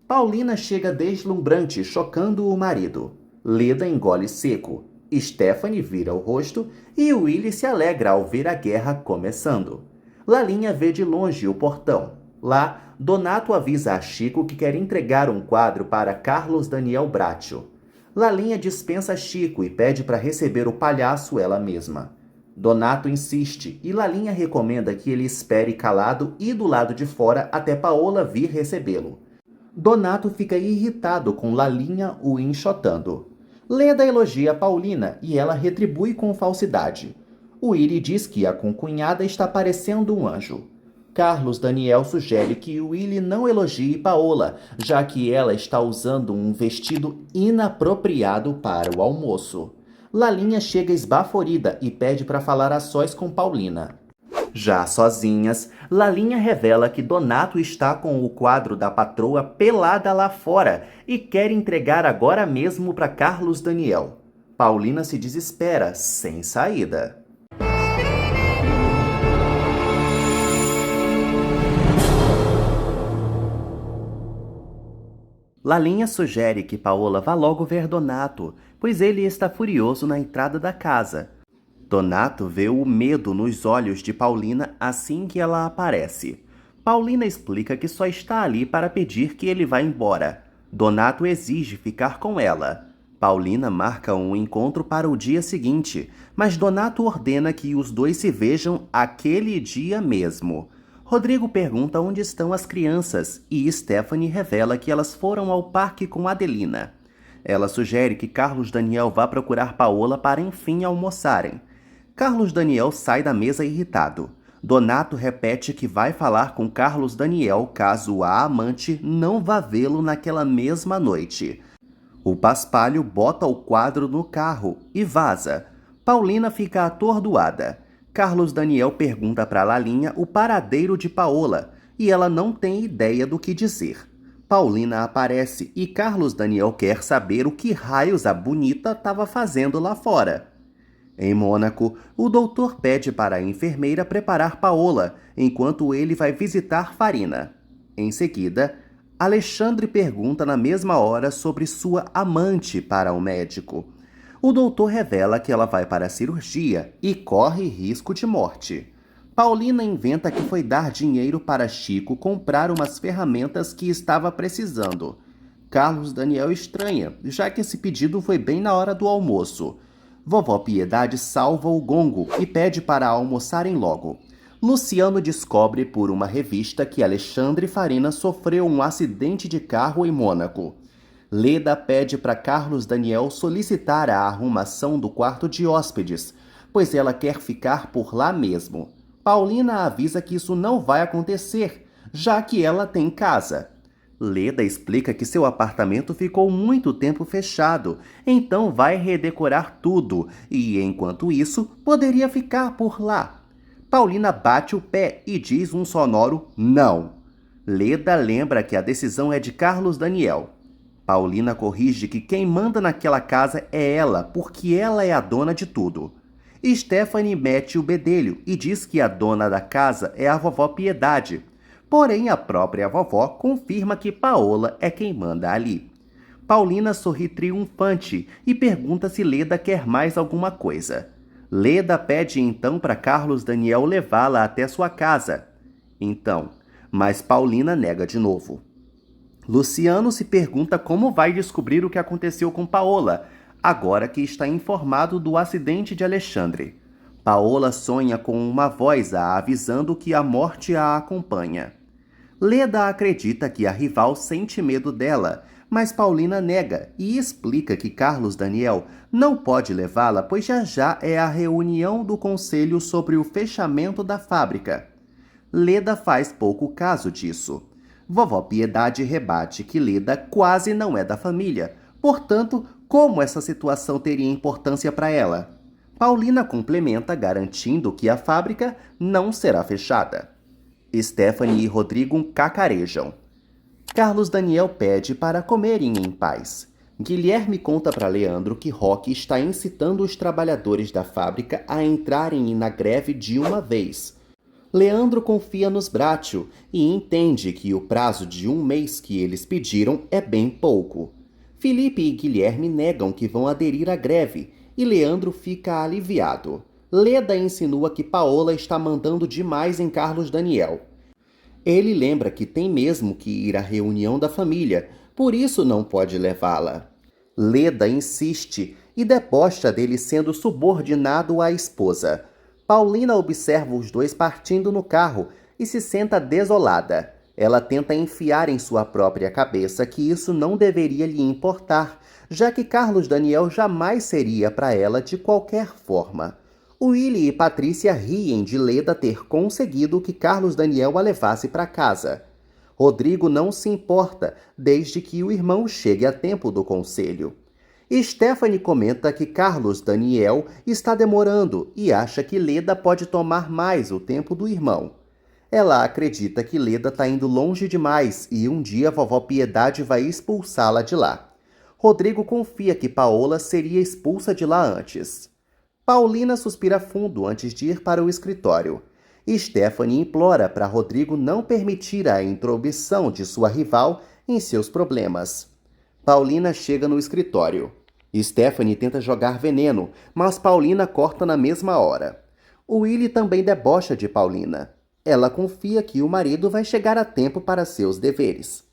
Paulina chega deslumbrante, chocando o marido. Leda engole seco. Stephanie vira o rosto e Willy se alegra ao ver a guerra começando. Lalinha vê de longe o portão. Lá, Donato avisa a Chico que quer entregar um quadro para Carlos Daniel Bracho. Lalinha dispensa Chico e pede para receber o palhaço ela mesma. Donato insiste e Lalinha recomenda que ele espere calado e do lado de fora até Paola vir recebê-lo. Donato fica irritado com Lalinha o enxotando. Leda elogia Paulina e ela retribui com falsidade. Willy diz que a concunhada está parecendo um anjo. Carlos Daniel sugere que Willy não elogie Paola, já que ela está usando um vestido inapropriado para o almoço. Lalinha chega esbaforida e pede para falar a sós com Paulina. Já sozinhas, Lalinha revela que Donato está com o quadro da patroa pelada lá fora e quer entregar agora mesmo para Carlos Daniel. Paulina se desespera, sem saída. Lalinha sugere que Paola vá logo ver Donato, pois ele está furioso na entrada da casa. Donato vê o medo nos olhos de Paulina assim que ela aparece. Paulina explica que só está ali para pedir que ele vá embora. Donato exige ficar com ela. Paulina marca um encontro para o dia seguinte, mas Donato ordena que os dois se vejam aquele dia mesmo. Rodrigo pergunta onde estão as crianças e Stephanie revela que elas foram ao parque com Adelina. Ela sugere que Carlos Daniel vá procurar Paola para enfim almoçarem. Carlos Daniel sai da mesa irritado. Donato repete que vai falar com Carlos Daniel caso a amante não vá vê-lo naquela mesma noite. O paspalho bota o quadro no carro e vaza. Paulina fica atordoada. Carlos Daniel pergunta para Lalinha o paradeiro de Paola e ela não tem ideia do que dizer. Paulina aparece e Carlos Daniel quer saber o que raios a bonita estava fazendo lá fora. Em Mônaco, o doutor pede para a enfermeira preparar Paola, enquanto ele vai visitar Farina. Em seguida, Alexandre pergunta na mesma hora sobre sua amante para o médico. O doutor revela que ela vai para a cirurgia e corre risco de morte. Paulina inventa que foi dar dinheiro para Chico comprar umas ferramentas que estava precisando. Carlos Daniel estranha, já que esse pedido foi bem na hora do almoço. Vovó Piedade salva o gongo e pede para almoçarem logo. Luciano descobre por uma revista que Alexandre Farina sofreu um acidente de carro em Mônaco. Leda pede para Carlos Daniel solicitar a arrumação do quarto de hóspedes, pois ela quer ficar por lá mesmo. Paulina avisa que isso não vai acontecer, já que ela tem casa. Leda explica que seu apartamento ficou muito tempo fechado, então vai redecorar tudo e, enquanto isso, poderia ficar por lá. Paulina bate o pé e diz um sonoro não. Leda lembra que a decisão é de Carlos Daniel. Paulina corrige que quem manda naquela casa é ela, porque ela é a dona de tudo. Stephanie mete o bedelho e diz que a dona da casa é a vovó Piedade. Porém, a própria vovó confirma que Paola é quem manda ali. Paulina sorri triunfante e pergunta se Leda quer mais alguma coisa. Leda pede então para Carlos Daniel levá-la até sua casa. Mas Paulina nega de novo. Luciano se pergunta como vai descobrir o que aconteceu com Paola, agora que está informado do acidente de Alexandre. Paola sonha com uma voz a avisando que a morte a acompanha. Leda acredita que a rival sente medo dela, mas Paulina nega e explica que Carlos Daniel não pode levá-la, pois já é a reunião do conselho sobre o fechamento da fábrica. Leda faz pouco caso disso. Vovó Piedade rebate que Leda quase não é da família, portanto, como essa situação teria importância para ela? Paulina complementa garantindo que a fábrica não será fechada. Stephanie e Rodrigo cacarejam. Carlos Daniel pede para comerem em paz. Guilherme conta para Leandro que Roque está incitando os trabalhadores da fábrica a entrarem na greve de uma vez. Leandro confia nos Bratio e entende que o prazo de 1 mês que eles pediram é bem pouco. Felipe e Guilherme negam que vão aderir à greve e Leandro fica aliviado. Leda insinua que Paola está mandando demais em Carlos Daniel. Ele lembra que tem mesmo que ir à reunião da família, por isso não pode levá-la. Leda insiste e debocha dele sendo subordinado à esposa. Paulina observa os dois partindo no carro e se senta desolada. Ela tenta enfiar em sua própria cabeça que isso não deveria lhe importar, já que Carlos Daniel jamais seria para ela de qualquer forma. Willy e Patrícia riem de Leda ter conseguido que Carlos Daniel a levasse para casa. Rodrigo não se importa, desde que o irmão chegue a tempo do conselho. Stephanie comenta que Carlos Daniel está demorando e acha que Leda pode tomar mais o tempo do irmão. Ela acredita que Leda está indo longe demais e um dia a vovó Piedade vai expulsá-la de lá. Rodrigo confia que Paola seria expulsa de lá antes. Paulina suspira fundo antes de ir para o escritório. Stephanie implora para Rodrigo não permitir a intromissão de sua rival em seus problemas. Paulina chega no escritório. Stephanie tenta jogar veneno, mas Paulina corta na mesma hora. Willy também debocha de Paulina. Ela confia que o marido vai chegar a tempo para seus deveres.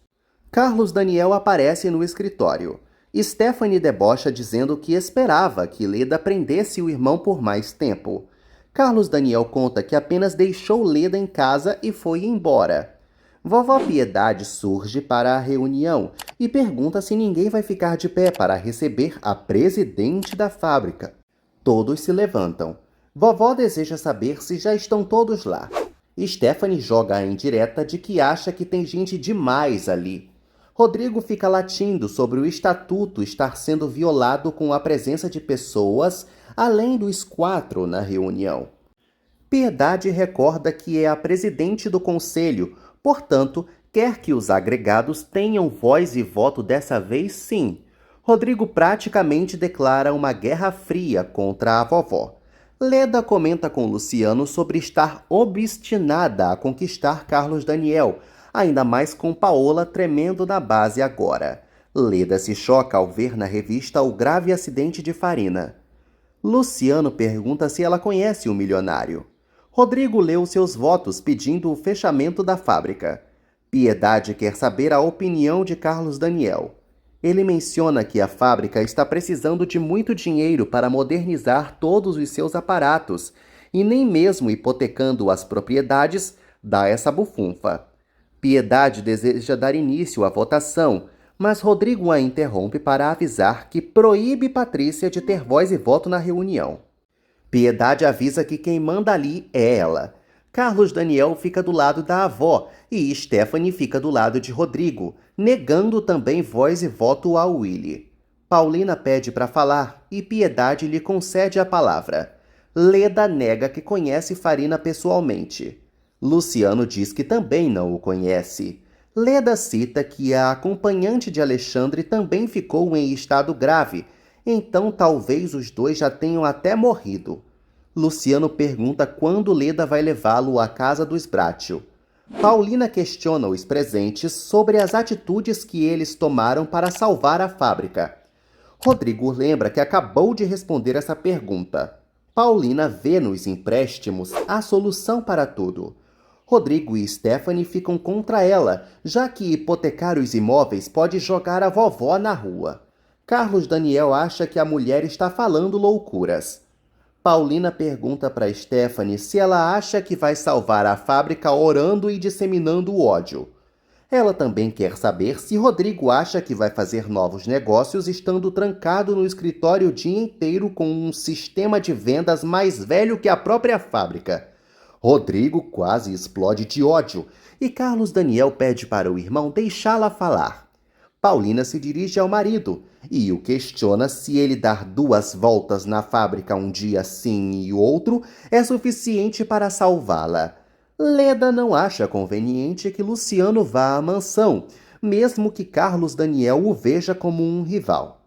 Carlos Daniel aparece no escritório. Stephanie debocha dizendo que esperava que Leda prendesse o irmão por mais tempo. Carlos Daniel conta que apenas deixou Leda em casa e foi embora. Vovó Piedade surge para a reunião e pergunta se ninguém vai ficar de pé para receber a presidente da fábrica. Todos se levantam. Vovó deseja saber se já estão todos lá. Stephanie joga a indireta de que acha que tem gente demais ali. Rodrigo fica latindo sobre o estatuto estar sendo violado com a presença de pessoas além dos 4 na reunião. Piedade recorda que é a presidente do conselho, portanto, quer que os agregados tenham voz e voto dessa vez sim. Rodrigo praticamente declara uma guerra fria contra a vovó. Leda comenta com Luciano sobre estar obstinada a conquistar Carlos Daniel, ainda mais com Paola tremendo na base agora. Leda se choca ao ver na revista o grave acidente de Farina. Luciano pergunta se ela conhece o milionário. Rodrigo leu seus votos pedindo o fechamento da fábrica. Piedade quer saber a opinião de Carlos Daniel. Ele menciona que a fábrica está precisando de muito dinheiro para modernizar todos os seus aparatos e nem mesmo hipotecando as propriedades dá essa bufunfa. Piedade deseja dar início à votação, mas Rodrigo a interrompe para avisar que proíbe Patrícia de ter voz e voto na reunião. Piedade avisa que quem manda ali é ela. Carlos Daniel fica do lado da avó e Stephanie fica do lado de Rodrigo, negando também voz e voto ao Willy. Paulina pede para falar e Piedade lhe concede a palavra. Leda nega que conhece Farina pessoalmente. Luciano diz que também não o conhece. Leda cita que a acompanhante de Alexandre também ficou em estado grave, então talvez os dois já tenham até morrido. Luciano pergunta quando Leda vai levá-lo à casa dos Bratio. Paulina questiona os presentes sobre as atitudes que eles tomaram para salvar a fábrica. Rodrigo lembra que acabou de responder essa pergunta. Paulina vê nos empréstimos a solução para tudo. Rodrigo e Stephanie ficam contra ela, já que hipotecar os imóveis pode jogar a vovó na rua. Carlos Daniel acha que a mulher está falando loucuras. Paulina pergunta para Stephanie se ela acha que vai salvar a fábrica orando e disseminando o ódio. Ela também quer saber se Rodrigo acha que vai fazer novos negócios estando trancado no escritório o dia inteiro com um sistema de vendas mais velho que a própria fábrica. Rodrigo quase explode de ódio e Carlos Daniel pede para o irmão deixá-la falar. Paulina se dirige ao marido e o questiona se ele dar 2 voltas na fábrica um dia sim e outro é suficiente para salvá-la. Leda não acha conveniente que Luciano vá à mansão, mesmo que Carlos Daniel o veja como um rival.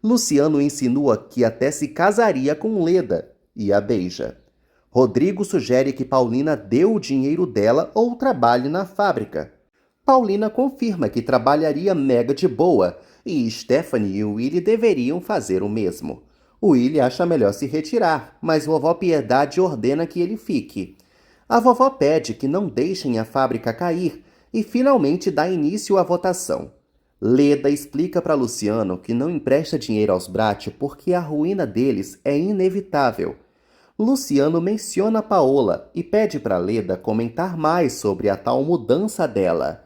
Luciano insinua que até se casaria com Leda e a beija. Rodrigo sugere que Paulina dê o dinheiro dela ou trabalhe na fábrica. Paulina confirma que trabalharia mega de boa e Stephanie e Willy deveriam fazer o mesmo. Willy acha melhor se retirar, mas vovó Piedade ordena que ele fique. A vovó pede que não deixem a fábrica cair e finalmente dá início à votação. Leda explica para Luciano que não empresta dinheiro aos Bratti porque a ruína deles é inevitável. Luciano menciona Paola e pede para Leda comentar mais sobre a tal mudança dela.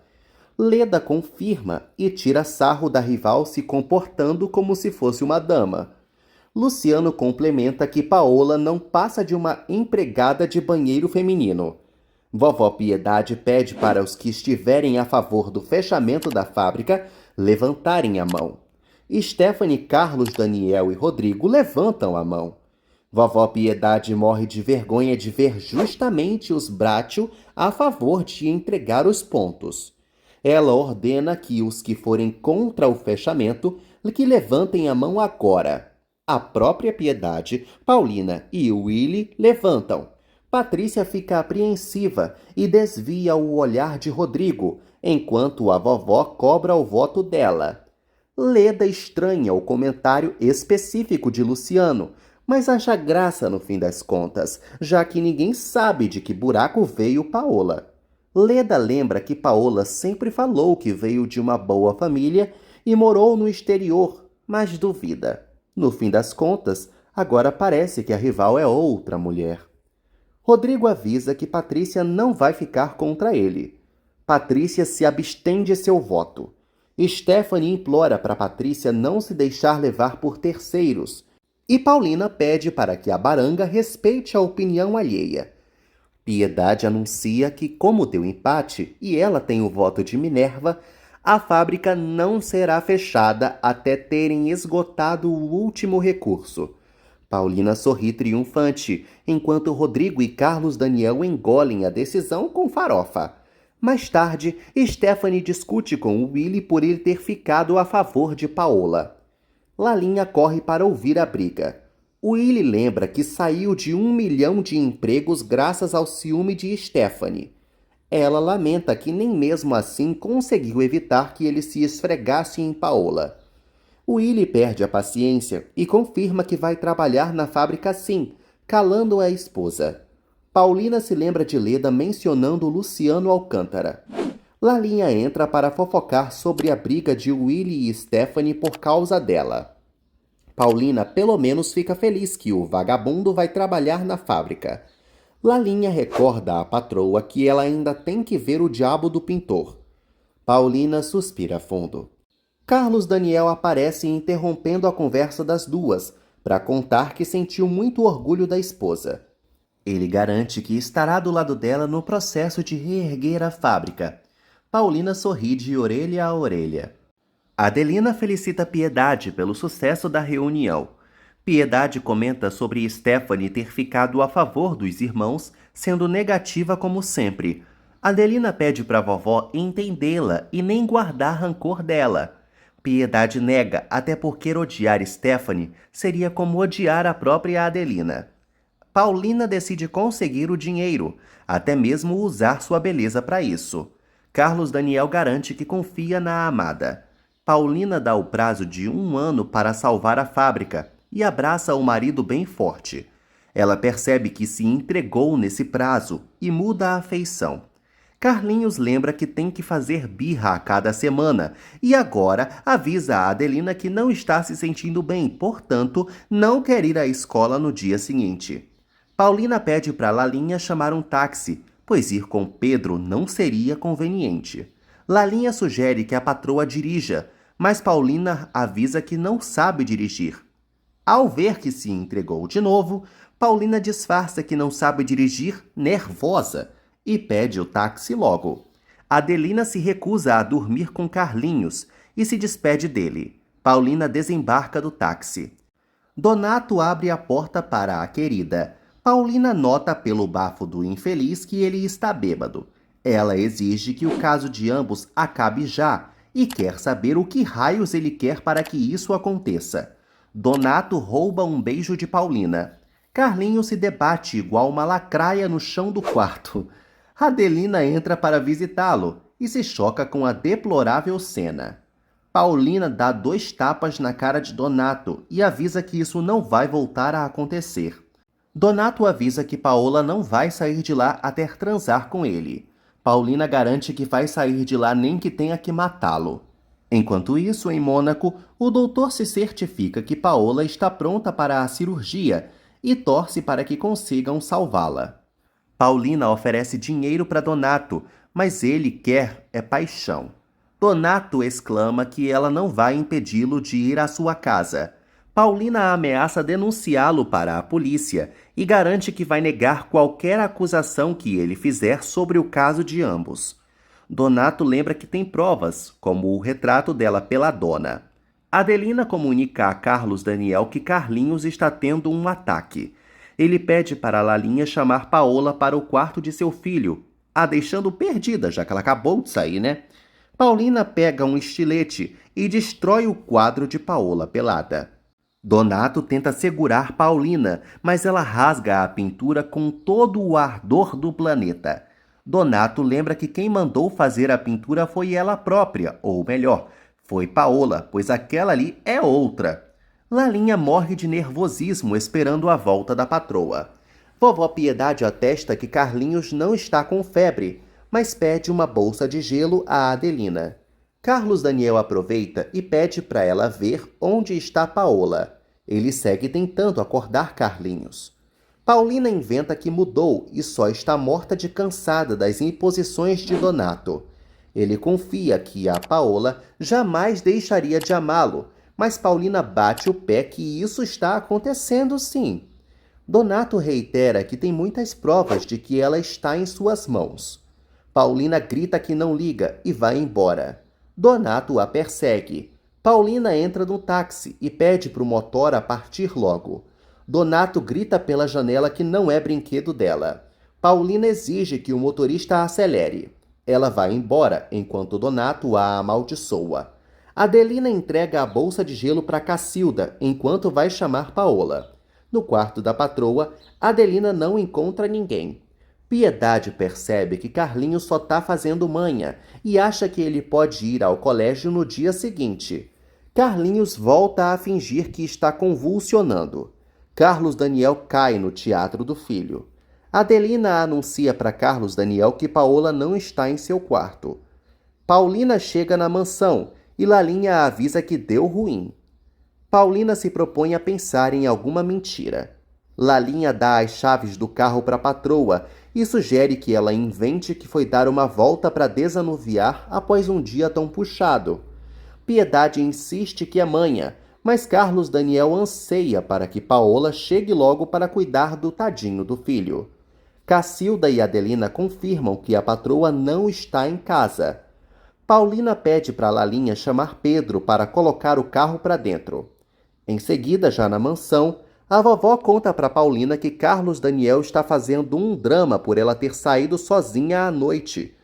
Leda confirma e tira sarro da rival se comportando como se fosse uma dama. Luciano complementa que Paola não passa de uma empregada de banheiro feminino. Vovó Piedade pede para os que estiverem a favor do fechamento da fábrica levantarem a mão. Stephanie, Carlos, Daniel e Rodrigo levantam a mão. Vovó Piedade morre de vergonha de ver justamente os Bratti a favor de entregar os pontos. Ela ordena que os que forem contra o fechamento que levantem a mão agora. A própria Piedade, Paulina e Willy levantam. Patrícia fica apreensiva e desvia o olhar de Rodrigo, enquanto a vovó cobra o voto dela. Leda estranha o comentário específico de Luciano, mas acha graça no fim das contas, já que ninguém sabe de que buraco veio Paola. Leda lembra que Paola sempre falou que veio de uma boa família e morou no exterior, mas duvida. No fim das contas, agora parece que a rival é outra mulher. Rodrigo avisa que Patrícia não vai ficar contra ele. Patrícia se abstém de seu voto. Stephanie implora para Patrícia não se deixar levar por terceiros. E Paulina pede para que a baranga respeite a opinião alheia. Piedade anuncia que, como deu empate e ela tem o voto de Minerva, a fábrica não será fechada até terem esgotado o último recurso. Paulina sorri triunfante, enquanto Rodrigo e Carlos Daniel engolem a decisão com farofa. Mais tarde, Stephanie discute com o Willy por ele ter ficado a favor de Paola. Lalinha corre para ouvir a briga. Willy lembra que saiu de 1 milhão de empregos graças ao ciúme de Stephanie. Ela lamenta que nem mesmo assim conseguiu evitar que ele se esfregasse em Paola. Willy perde a paciência e confirma que vai trabalhar na fábrica sim, calando a esposa. Paulina se lembra de Leda mencionando Luciano Alcântara. Lalinha entra para fofocar sobre a briga de Willy e Stephanie por causa dela. Paulina pelo menos fica feliz que o vagabundo vai trabalhar na fábrica. Lalinha recorda à patroa que ela ainda tem que ver o diabo do pintor. Paulina suspira fundo. Carlos Daniel aparece interrompendo a conversa das duas, para contar que sentiu muito orgulho da esposa. Ele garante que estará do lado dela no processo de reerguer a fábrica. Paulina sorri de orelha a orelha. Adelina felicita Piedade pelo sucesso da reunião. Piedade comenta sobre Stephanie ter ficado a favor dos irmãos, sendo negativa como sempre. Adelina pede para a vovó entendê-la e nem guardar rancor dela. Piedade nega, até porque odiar Stephanie seria como odiar a própria Adelina. Paulina decide conseguir o dinheiro, até mesmo usar sua beleza para isso. Carlos Daniel garante que confia na amada. Paulina dá o prazo de 1 ano para salvar a fábrica e abraça o marido bem forte. Ela percebe que se entregou nesse prazo e muda a afeição. Carlinhos lembra que tem que fazer birra a cada semana e agora avisa a Adelina que não está se sentindo bem, portanto, não quer ir à escola no dia seguinte. Paulina pede para Lalinha chamar um táxi, pois ir com Pedro não seria conveniente. Lalinha sugere que a patroa dirija, mas Paulina avisa que não sabe dirigir. Ao ver que se entregou de novo, Paulina disfarça que não sabe dirigir, nervosa, e pede o táxi logo. Adelina se recusa a dormir com Carlinhos e se despede dele. Paulina desembarca do táxi. Donato abre a porta para a querida. Paulina nota pelo bafo do infeliz que ele está bêbado. Ela exige que o caso de ambos acabe já e quer saber o que raios ele quer para que isso aconteça. Donato rouba um beijo de Paulina. Carlinhos se debate igual uma lacraia no chão do quarto. Adelina entra para visitá-lo e se choca com a deplorável cena. Paulina dá 2 tapas na cara de Donato e avisa que isso não vai voltar a acontecer. Donato avisa que Paola não vai sair de lá até transar com ele. Paulina garante que vai sair de lá nem que tenha que matá-lo. Enquanto isso, em Mônaco, o doutor se certifica que Paola está pronta para a cirurgia e torce para que consigam salvá-la. Paulina oferece dinheiro para Donato, mas ele quer é paixão. Donato exclama que ela não vai impedi-lo de ir à sua casa. Paulina ameaça denunciá-lo para a polícia e garante que vai negar qualquer acusação que ele fizer sobre o caso de ambos. Donato lembra que tem provas, como o retrato dela pela dona. Adelina comunica a Carlos Daniel que Carlinhos está tendo um ataque. Ele pede para Lalinha chamar Paola para o quarto de seu filho, a deixando perdida, já que ela acabou de sair, né? Paulina pega um estilete e destrói o quadro de Paola pelada. Donato tenta segurar Paulina, mas ela rasga a pintura com todo o ardor do planeta. Donato lembra que quem mandou fazer a pintura foi ela própria, ou melhor, foi Paola, pois aquela ali é outra. Lalinha morre de nervosismo esperando a volta da patroa. Vovó Piedade atesta que Carlinhos não está com febre, mas pede uma bolsa de gelo a Adelina. Carlos Daniel aproveita e pede para ela ver onde está Paola. Ele segue tentando acordar Carlinhos. Paulina inventa que mudou e só está morta de cansada das imposições de Donato. Ele confia que a Paola jamais deixaria de amá-lo, mas Paulina bate o pé que isso está acontecendo sim. Donato reitera que tem muitas provas de que ela está em suas mãos. Paulina grita que não liga e vai embora. Donato a persegue. Paulina entra no táxi e pede para o motora partir logo. Donato grita pela janela que não é brinquedo dela. Paulina exige que o motorista acelere. Ela vai embora enquanto Donato a amaldiçoa. Adelina entrega a bolsa de gelo para Cacilda enquanto vai chamar Paola. No quarto da patroa, Adelina não encontra ninguém. Piedade percebe que Carlinhos só está fazendo manha e acha que ele pode ir ao colégio no dia seguinte. Carlinhos volta a fingir que está convulsionando. Carlos Daniel cai no teatro do filho. Adelina anuncia para Carlos Daniel que Paola não está em seu quarto. Paulina chega na mansão e Lalinha avisa que deu ruim. Paulina se propõe a pensar em alguma mentira. Lalinha dá as chaves do carro para a patroa e sugere que ela invente que foi dar uma volta para desanuviar após um dia tão puxado. Piedade insiste que é manha, mas Carlos Daniel anseia para que Paola chegue logo para cuidar do tadinho do filho. Cacilda e Adelina confirmam que a patroa não está em casa. Paulina pede para Lalinha chamar Pedro para colocar o carro para dentro. Em seguida, já na mansão, a vovó conta para Paulina que Carlos Daniel está fazendo um drama por ela ter saído sozinha à noite.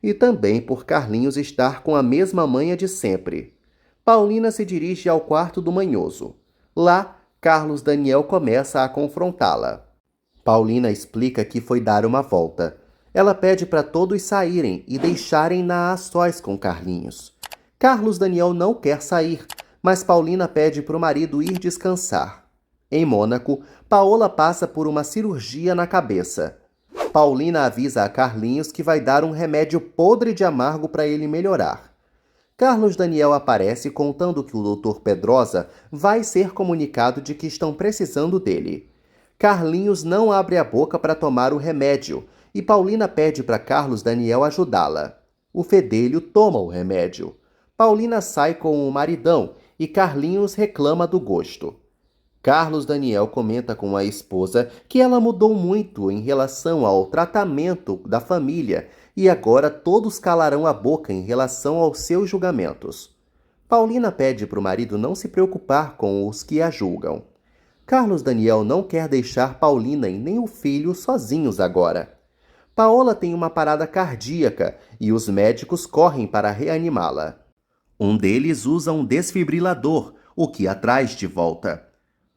E também por Carlinhos estar com a mesma manha de sempre. Paulina se dirige ao quarto do manhoso. Lá, Carlos Daniel começa a confrontá-la. Paulina explica que foi dar uma volta. Ela pede para todos saírem e deixarem-na a sós com Carlinhos. Carlos Daniel não quer sair, mas Paulina pede para o marido ir descansar. Em Mônaco, Paola passa por uma cirurgia na cabeça. Paulina avisa a Carlinhos que vai dar um remédio podre de amargo para ele melhorar. Carlos Daniel aparece contando que o Dr. Pedrosa vai ser comunicado de que estão precisando dele. Carlinhos não abre a boca para tomar o remédio e Paulina pede para Carlos Daniel ajudá-la. O fedelho toma o remédio. Paulina sai com o maridão e Carlinhos reclama do gosto. Carlos Daniel comenta com a esposa que ela mudou muito em relação ao tratamento da família e agora todos calarão a boca em relação aos seus julgamentos. Paulina pede para o marido não se preocupar com os que a julgam. Carlos Daniel não quer deixar Paulina e nem o filho sozinhos agora. Paola tem uma parada cardíaca e os médicos correm para reanimá-la. Um deles usa um desfibrilador, o que a traz de volta.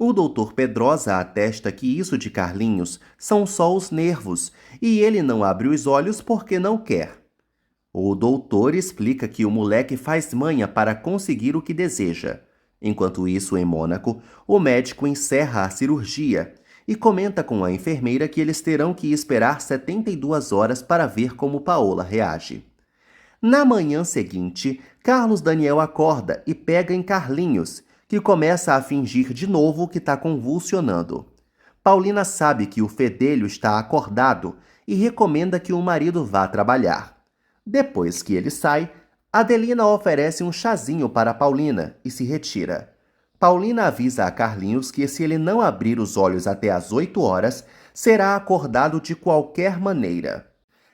O Dr. Pedrosa atesta que isso de Carlinhos são só os nervos e ele não abre os olhos porque não quer. O doutor explica que o moleque faz manha para conseguir o que deseja. Enquanto isso, em Mônaco, o médico encerra a cirurgia e comenta com a enfermeira que eles terão que esperar 72 horas para ver como Paola reage. Na manhã seguinte, Carlos Daniel acorda e pega em Carlinhos, que começa a fingir de novo que está convulsionando. Paulina sabe que o fedelho está acordado e recomenda que o marido vá trabalhar. Depois que ele sai, Adelina oferece um chazinho para Paulina e se retira. Paulina avisa a Carlinhos que se ele não abrir os olhos até às 8 horas, será acordado de qualquer maneira.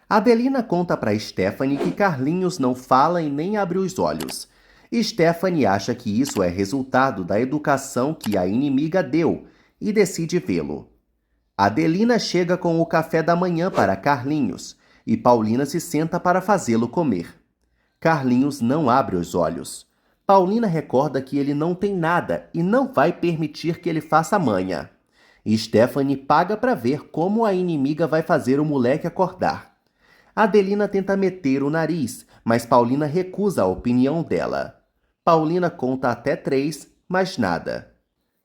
Adelina conta para Stephanie que Carlinhos não fala e nem abre os olhos. Stephanie acha que isso é resultado da educação que a inimiga deu e decide vê-lo. Adelina chega com o café da manhã para Carlinhos e Paulina se senta para fazê-lo comer. Carlinhos não abre os olhos. Paulina recorda que ele não tem nada e não vai permitir que ele faça manha. Stephanie paga para ver como a inimiga vai fazer o moleque acordar. Adelina tenta meter o nariz, mas Paulina recusa a opinião dela. Paulina conta até 3, mas nada.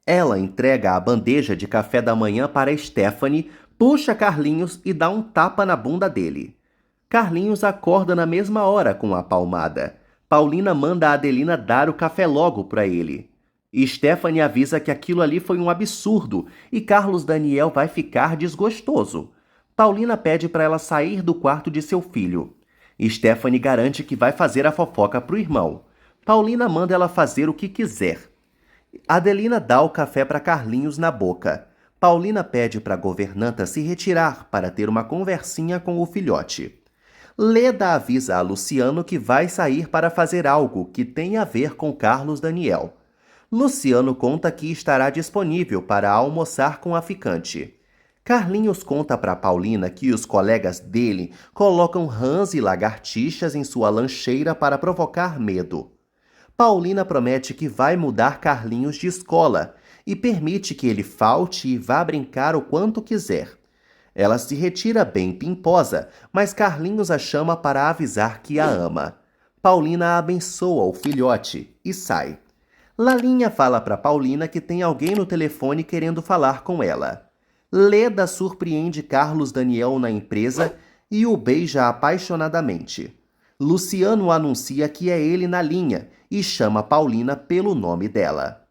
Ela entrega a bandeja de café da manhã para Stephanie, puxa Carlinhos e dá um tapa na bunda dele. Carlinhos acorda na mesma hora com a palmada. Paulina manda a Adelina dar o café logo para ele. Stephanie avisa que aquilo ali foi um absurdo e Carlos Daniel vai ficar desgostoso. Paulina pede para ela sair do quarto de seu filho. Stephanie garante que vai fazer a fofoca para o irmão. Paulina manda ela fazer o que quiser. Adelina dá o café para Carlinhos na boca. Paulina pede para a governanta se retirar para ter uma conversinha com o filhote. Leda avisa a Luciano que vai sair para fazer algo que tem a ver com Carlos Daniel. Luciano conta que estará disponível para almoçar com a ficante. Carlinhos conta para Paulina que os colegas dele colocam rãs e lagartixas em sua lancheira para provocar medo. Paulina promete que vai mudar Carlinhos de escola e permite que ele falte e vá brincar o quanto quiser. Ela se retira bem pimposa, mas Carlinhos a chama para avisar que a ama. Paulina abençoa o filhote e sai. Lalinha fala para Paulina que tem alguém no telefone querendo falar com ela. Leda surpreende Carlos Daniel na empresa e o beija apaixonadamente. Luciano anuncia que é ele na linha e chama Paulina pelo nome dela.